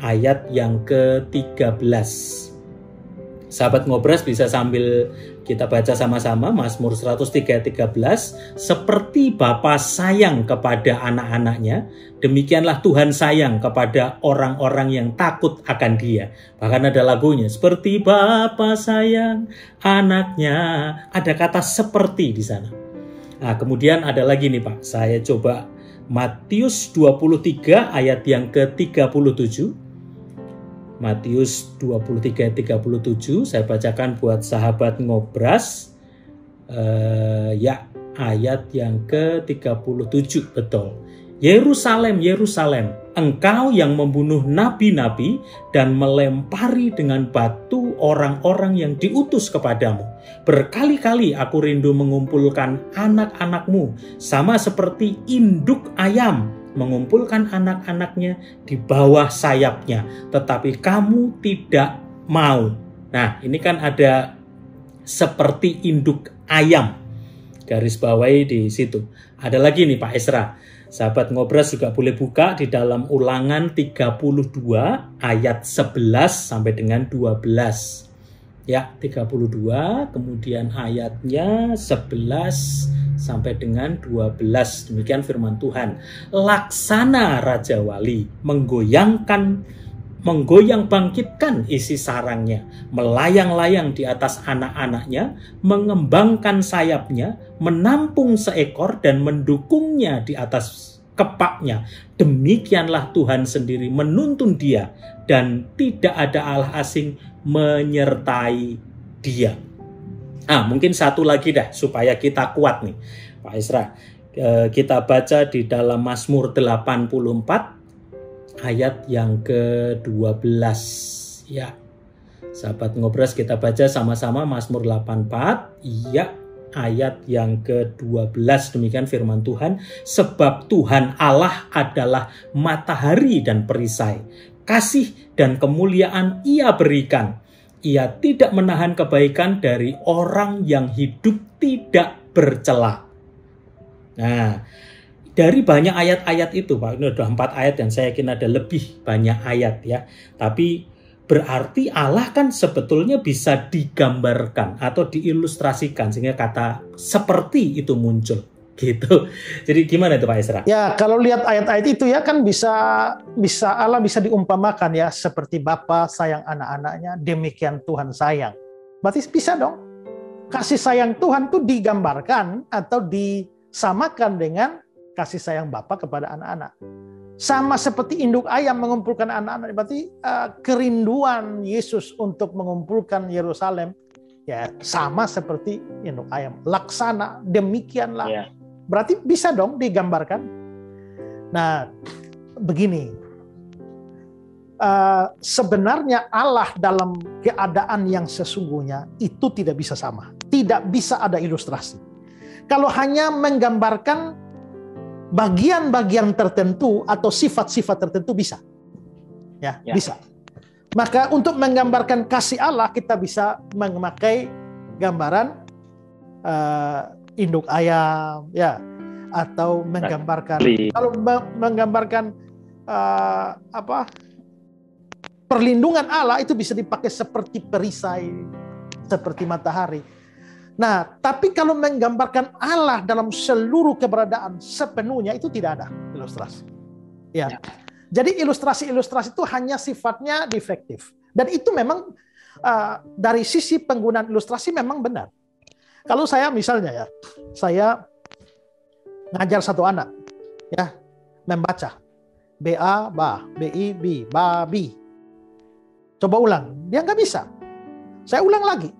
ayat yang ke-13. Sahabat Ngobras bisa sambil kita baca sama-sama Mazmur 103:13. Seperti Bapa sayang kepada anak-anaknya, demikianlah Tuhan sayang kepada orang-orang yang takut akan Dia. Bahkan ada lagunya, seperti Bapa sayang anaknya. Ada kata seperti di sana. Nah, kemudian ada lagi nih, Pak. Saya coba Matius 23 ayat yang ke-37. Matius 23:37 saya bacakan buat sahabat Ngobras. Ayat yang ke-37, betul. Yerusalem, Yerusalem, engkau yang membunuh nabi-nabi dan melempari dengan batu orang-orang yang diutus kepadamu. Berkali-kali aku rindu mengumpulkan anak-anakmu, sama seperti induk ayam mengumpulkan anak-anaknya di bawah sayapnya, tetapi kamu tidak mau. Nah, ini kan ada seperti induk ayam. Garis bawahi di situ. Ada lagi nih Pak Esra. Sahabat Ngobras juga boleh buka di dalam Ulangan 32 ayat 11 sampai dengan 12. Ya, 32, kemudian ayatnya 11 sampai dengan 12. Demikian firman Tuhan. Laksana Raja Wali menggoyang bangkitkan isi sarangnya, melayang-layang di atas anak-anaknya, mengembangkan sayapnya, menampung seekor dan mendukungnya di atas kepaknya. Demikianlah Tuhan sendiri menuntun dia, dan tidak ada Allah asing menyertai dia. Mungkin satu lagi dah supaya kita kuat nih Pak Esra. Kita baca di dalam Mazmur 84 ayat yang ke-12. Ya, sahabat Ngobras kita baca sama-sama Mazmur 84. Ya, ayat yang ke-12. Demikian firman Tuhan. Sebab Tuhan Allah adalah matahari dan perisai. Kasih dan kemuliaan Ia berikan. Ia tidak menahan kebaikan dari orang yang hidup tidak bercela. Nah, dari banyak ayat-ayat itu, Pak, ini sudah 4 ayat dan saya yakin ada lebih banyak ayat ya. Tapi berarti Allah kan sebetulnya bisa digambarkan atau diilustrasikan sehingga kata seperti itu muncul. Gitu. Jadi gimana itu Pak Esra? Ya, kalau lihat ayat-ayat itu ya kan bisa Allah bisa diumpamakan ya seperti Bapa sayang anak-anaknya, demikian Tuhan sayang. Berarti bisa dong. Kasih sayang Tuhan itu digambarkan atau disamakan dengan kasih sayang Bapa kepada anak-anak. Sama seperti induk ayam mengumpulkan anak-anak, berarti kerinduan Yesus untuk mengumpulkan Yerusalem ya sama seperti induk ayam. Laksana demikianlah. Yeah. Berarti bisa dong digambarkan. Nah, begini. Sebenarnya Allah dalam keadaan yang sesungguhnya itu tidak bisa sama. Tidak bisa ada ilustrasi. Kalau hanya menggambarkan bagian-bagian tertentu atau sifat-sifat tertentu bisa. Ya, bisa. Maka untuk menggambarkan kasih Allah kita bisa memakai gambaran induk ayam ya, atau menggambarkan kalau menggambarkan perlindungan Allah itu bisa dipakai seperti perisai, seperti matahari. Nah, tapi kalau menggambarkan Allah dalam seluruh keberadaan sepenuhnya itu tidak ada ilustrasi. Ya. Jadi ilustrasi-ilustrasi itu hanya sifatnya defektif. Dan itu memang dari sisi penggunaan ilustrasi memang benar. Kalau saya misalnya ya, saya ngajar satu anak ya membaca BA ba, BI bi, babi. Coba ulang, dia nggak bisa. Saya ulang lagi,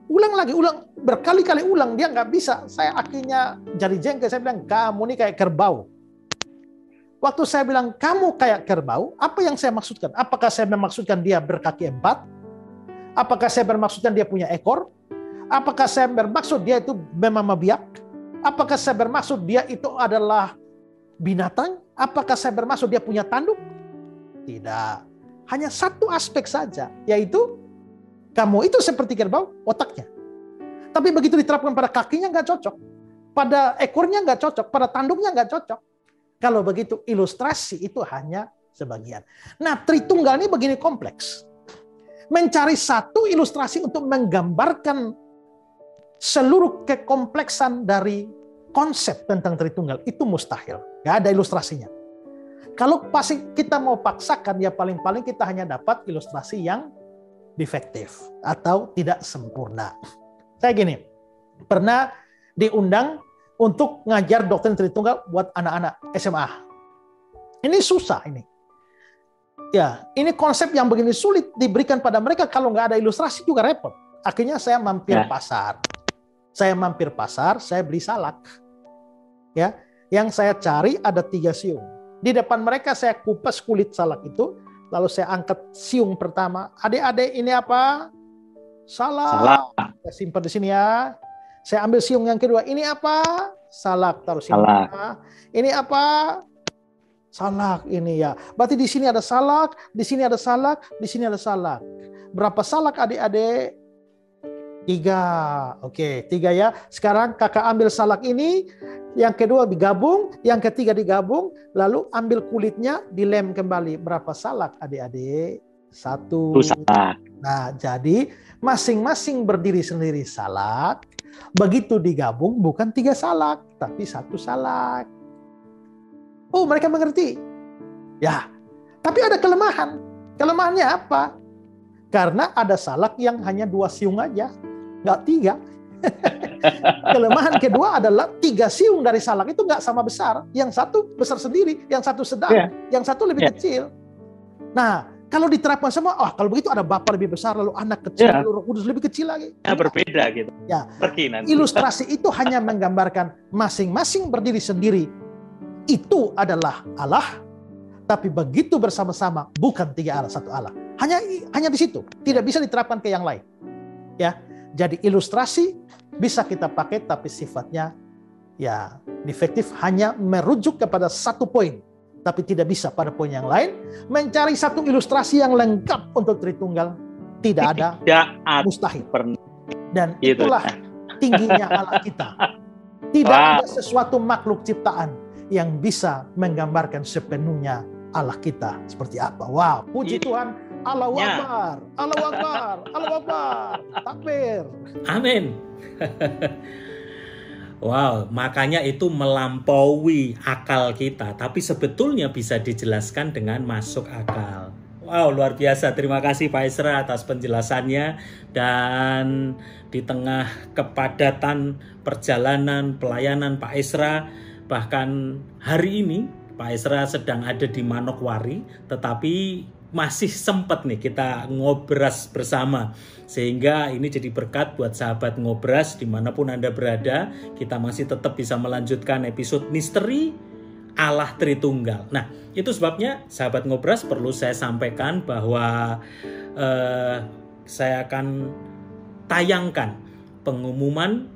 berkali-kali ulang, dia nggak bisa. Saya akhirnya jadi jengkel, saya bilang kamu ini kayak kerbau. Waktu saya bilang kamu kayak kerbau, apa yang saya maksudkan? Apakah saya memaksudkan dia berkaki 4? Apakah saya bermaksudkan dia punya ekor? Apakah saya bermaksud dia itu memang biak? Apakah saya bermaksud dia itu adalah binatang? Apakah saya bermaksud dia punya tanduk? Tidak. Hanya satu aspek saja, yaitu kamu itu seperti kerbau, otaknya. Tapi begitu diterapkan pada kakinya nggak cocok. Pada ekornya nggak cocok, pada tanduknya nggak cocok. Kalau begitu ilustrasi itu hanya sebagian. Nah, Tritunggal ini begini kompleks. Mencari satu ilustrasi untuk menggambarkan seluruh kekompleksan dari konsep tentang Tritunggal itu mustahil. Nggak ada ilustrasinya. Kalau pasti kita mau paksakan, ya paling-paling kita hanya dapat ilustrasi yang defektif atau tidak sempurna. Saya gini, pernah diundang untuk ngajar doktrin Tritunggal buat anak-anak SMA. Ini susah ini. Ya, ini konsep yang begini sulit diberikan pada mereka kalau nggak ada ilustrasi juga repot. Akhirnya saya mampir pasar. Saya beli salak. Ya, yang saya cari ada 3 siung. Di depan mereka saya kupas kulit salak itu, lalu saya angkat siung pertama. Adik-adik ini apa? Salak. Saya simpan di sini ya. Saya ambil siung yang kedua. Ini apa? Salak. Taruh sini. Ini apa? Salak ini ya. Berarti di sini ada salak, di sini ada salak, di sini ada salak. Berapa salak adik-adik? 3. Oke, 3 ya. Sekarang kakak ambil salak ini, yang kedua digabung, yang ketiga digabung, lalu ambil kulitnya, dilem kembali. Berapa salak adik-adik? 1. Salak. Nah, jadi masing-masing berdiri sendiri salak. Begitu digabung bukan 3 salak, tapi 1 salak. Oh, mereka mengerti. Ya, tapi ada kelemahan. Kelemahannya apa? Karena ada salak yang hanya 2 siung aja. Nggak 3. Kelemahan kedua adalah 3 siung dari salak itu nggak sama besar. Yang satu besar sendiri, yang satu sedang, yang satu lebih kecil. Nah, kalau diterapkan semua, kalau begitu ada Bapa lebih besar, lalu anak kecil, lalu Roh Kudus lebih kecil lagi. Ya, berbeda gitu. Ya, ilustrasi itu hanya menggambarkan masing-masing berdiri sendiri. Itu adalah Allah, tapi begitu bersama-sama bukan 3 Allah, 1 Allah. Hanya di situ, tidak bisa diterapkan ke yang lain. Ya. Jadi ilustrasi bisa kita pakai tapi sifatnya ya defektif, hanya merujuk kepada 1 poin tapi tidak bisa pada poin yang lain. Mencari satu ilustrasi yang lengkap untuk Tritunggal tidak ada, mustahil. Dan itulah tingginya Allah kita. Tidak ada sesuatu makhluk ciptaan yang bisa menggambarkan sepenuhnya Allah kita seperti apa. Wow, puji Tuhan. Allahu Akbar, Allahu Akbar, Allahu Akbar, takbir. Amin. Wow, makanya itu melampaui akal kita, tapi sebetulnya bisa dijelaskan dengan masuk akal. Wow, luar biasa. Terima kasih Pak Esra atas penjelasannya. Dan di tengah kepadatan perjalanan pelayanan Pak Esra, bahkan hari ini Pak Esra sedang ada di Manokwari, tetapi masih sempat nih kita ngobras bersama. Sehingga ini jadi berkat buat sahabat ngobras dimanapun Anda berada. Kita masih tetap bisa melanjutkan episode misteri Allah Tritunggal. Nah, itu sebabnya sahabat ngobras perlu saya sampaikan bahwa saya akan tayangkan pengumuman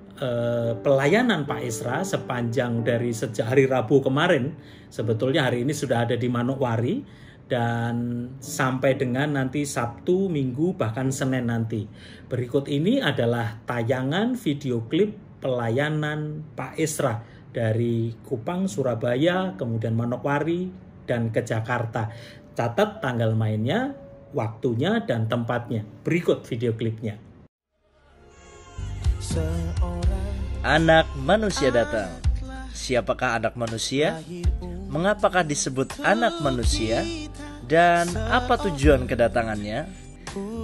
pelayanan Pak Esra sepanjang dari sejak hari Rabu kemarin. Sebetulnya hari ini sudah ada di Manokwari dan sampai dengan nanti Sabtu, Minggu, bahkan Senin nanti. Berikut ini adalah tayangan video klip pelayanan Pak Esra dari Kupang, Surabaya, kemudian Manokwari, dan ke Jakarta. Catat tanggal mainnya, waktunya, dan tempatnya. Berikut video klipnya. Anak manusia datang. Siapakah anak manusia? Mengapakah disebut anak manusia? Dan apa tujuan kedatangannya?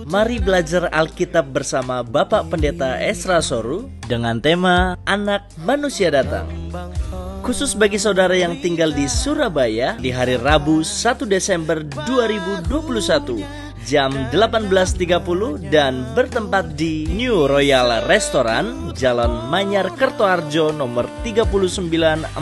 Mari belajar Alkitab bersama Bapak Pendeta Esra Soru dengan tema Anak Manusia Datang. Khusus bagi saudara yang tinggal di Surabaya di hari Rabu 1 Desember 2021 jam 18.30 dan bertempat di New Royal Restaurant, Jalan Manyar Kertoharjo nomor 3941,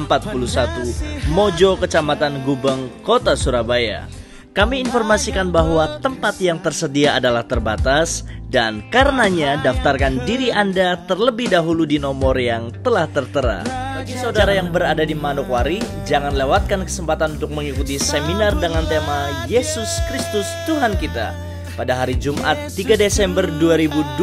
Mojo, Kecamatan Gubeng, Kota Surabaya. Kami informasikan bahwa tempat yang tersedia adalah terbatas dan karenanya daftarkan diri Anda terlebih dahulu di nomor yang telah tertera. Bagi saudara yang berada di Manokwari, jangan lewatkan kesempatan untuk mengikuti seminar dengan tema Yesus Kristus Tuhan Kita pada hari Jumat 3 Desember 2021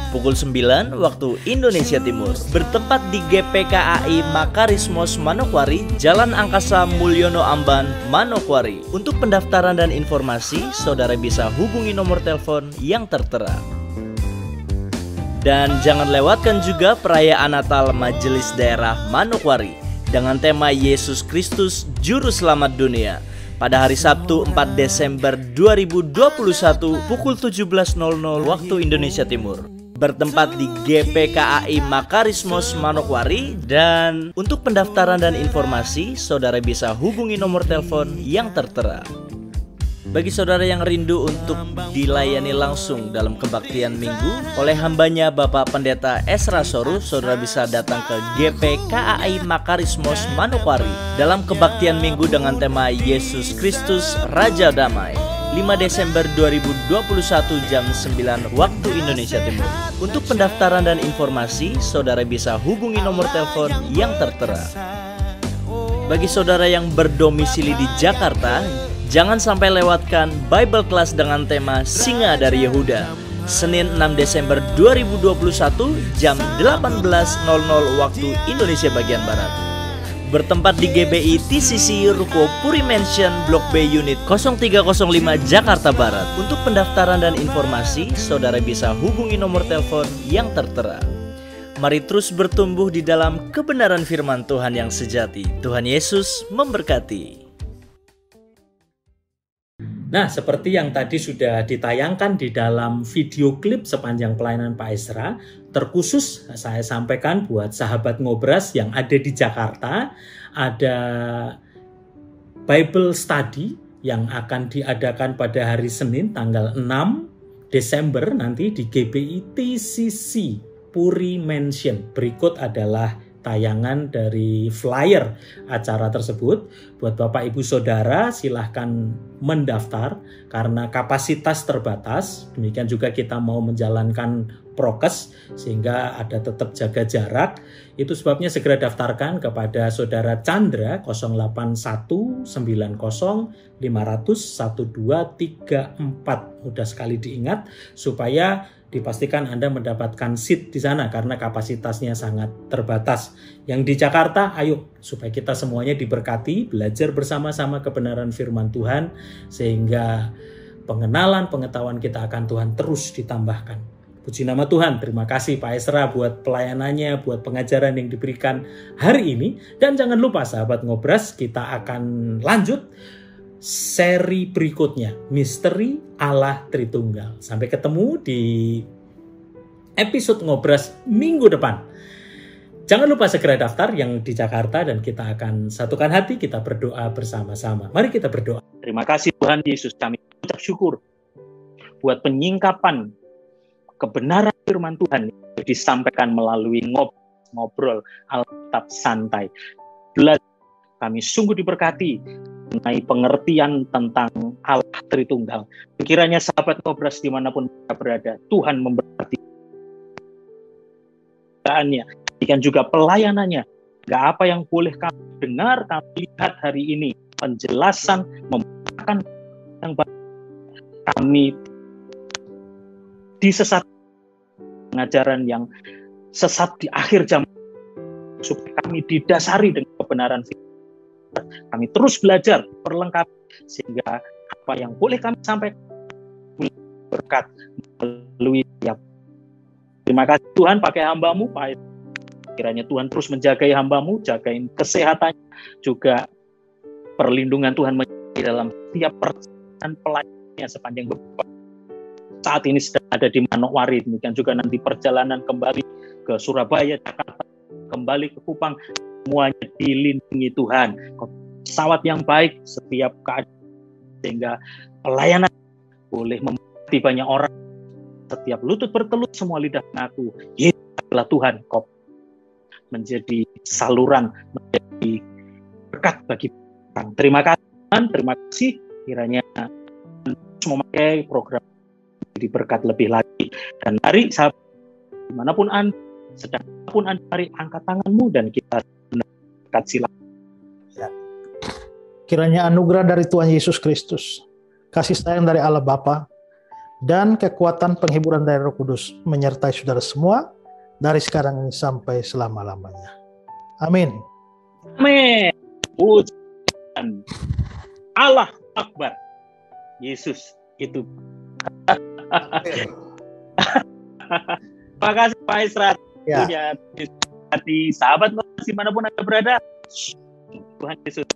pukul 9 waktu Indonesia Timur, bertempat di GPKAI Makarismos Manokwari, Jalan Angkasa Mulyono Amban, Manokwari. Untuk pendaftaran dan informasi, saudara bisa hubungi nomor telepon yang tertera. Dan jangan lewatkan juga perayaan Natal Majelis Daerah Manokwari dengan tema Yesus Kristus Juru Selamat Dunia pada hari Sabtu 4 Desember 2021 pukul 17.00 waktu Indonesia Timur, bertempat di GPKAI Makarismos Manokwari. Dan untuk pendaftaran dan informasi, saudara bisa hubungi nomor telepon yang tertera. Bagi saudara yang rindu untuk dilayani langsung dalam kebaktian minggu oleh hambanya Bapak Pendeta Esra Soru, saudara bisa datang ke GPKAI Makarismos Manokwari dalam kebaktian minggu dengan tema Yesus Kristus Raja Damai, 5 Desember 2021 jam 9 waktu Indonesia Timur. Untuk pendaftaran dan informasi, saudara bisa hubungi nomor telepon yang tertera. Bagi saudara yang berdomisili di Jakarta, jangan sampai lewatkan Bible Class dengan tema Singa dari Yehuda, Senin 6 Desember 2021 jam 18.00 waktu Indonesia bagian Barat. Bertempat di GBI TCC Ruko Puri Mansion Blok B Unit 0305 Jakarta Barat. Untuk pendaftaran dan informasi, saudara bisa hubungi nomor telepon yang tertera. Mari terus bertumbuh di dalam kebenaran firman Tuhan yang sejati. Tuhan Yesus memberkati. Nah, seperti yang tadi sudah ditayangkan di dalam video klip sepanjang pelayanan Pak Esra, terkhusus saya sampaikan buat sahabat ngobras yang ada di Jakarta, ada Bible Study yang akan diadakan pada hari Senin tanggal 6 Desember nanti di GBI TCC Puri Mansion. Berikut adalah tayangan dari flyer acara tersebut. Buat Bapak Ibu Saudara silahkan mendaftar karena kapasitas terbatas. Demikian juga kita mau menjalankan prokes sehingga ada tetap jaga jarak. Itu sebabnya segera daftarkan kepada Saudara Chandra 081905001234. Mudah sekali diingat supaya dipastikan Anda mendapatkan seat di sana karena kapasitasnya sangat terbatas. Yang di Jakarta, ayo supaya kita semuanya diberkati, belajar bersama-sama kebenaran firman Tuhan sehingga pengenalan, pengetahuan kita akan Tuhan terus ditambahkan. Puji nama Tuhan, terima kasih Pak Esra buat pelayanannya, buat pengajaran yang diberikan hari ini. Dan jangan lupa sahabat Ngobras, kita akan lanjut seri berikutnya, Misteri Allah Tritunggal. Sampai ketemu di episode Ngobras minggu depan. Jangan lupa segera daftar yang di Jakarta dan kita akan satukan hati, kita berdoa bersama-sama. Mari kita berdoa. Terima kasih Tuhan Yesus, kami ucap syukur buat penyingkapan kebenaran firman Tuhan yang disampaikan melalui ngobrol Alkitab santai. Belajar, kami sungguh diberkati mengenai pengertian tentang Allah Tritunggal. Kiranya sahabat Ngobras dimanapun berada, Tuhan memberkati dan juga pelayanannya. Gak apa yang boleh kami dengar, kami lihat hari ini, penjelasan membukakan yang baik. Kami disesat pengajaran yang sesat di akhir zaman, supaya kami didasari dengan kebenaran firman. Kami terus belajar, perlengkapi, sehingga apa yang boleh kami sampaikan berkat melalui tiap. Terima kasih Tuhan, pakai hamba-Mu, Pak. Kiranya Tuhan terus menjagai hamba-Mu, jagain kesehatan, juga perlindungan Tuhan di dalam setiap perjalanan pelayanannya sepanjang beberapa saat ini sedang ada di Manokwari, demikian juga nanti perjalanan kembali ke Surabaya, Jakarta, kembali ke Kupang, semuanya dilindungi Tuhan. Pesawat yang baik setiap keadaan, sehingga pelayanan boleh memberkati banyak orang. Setiap lutut bertelut, semua lidah mengaku, Yesus adalah Tuhan. Kau menjadi saluran, menjadi berkat bagi orang. Terima kasih Tuhan, terima kasih. Kiranya memakai program jadi berkat lebih lagi. Dan mari sahabat, dimanapun Anda, sedangpun Anda, mari angkat tanganmu dan kita berkat silakan. Ya. Kiranya anugerah dari Tuhan Yesus Kristus, kasih sayang dari Allah Bapa, dan kekuatan penghiburan dari Roh Kudus menyertai saudara semua dari sekarang ini sampai selama-lamanya. Amin. Amin. Puji Allah Akbar. Yesus itu. Terima kasih Pak Esra. Ya. Hati sahabat dimanapun Anda berada. Tuhan Yesus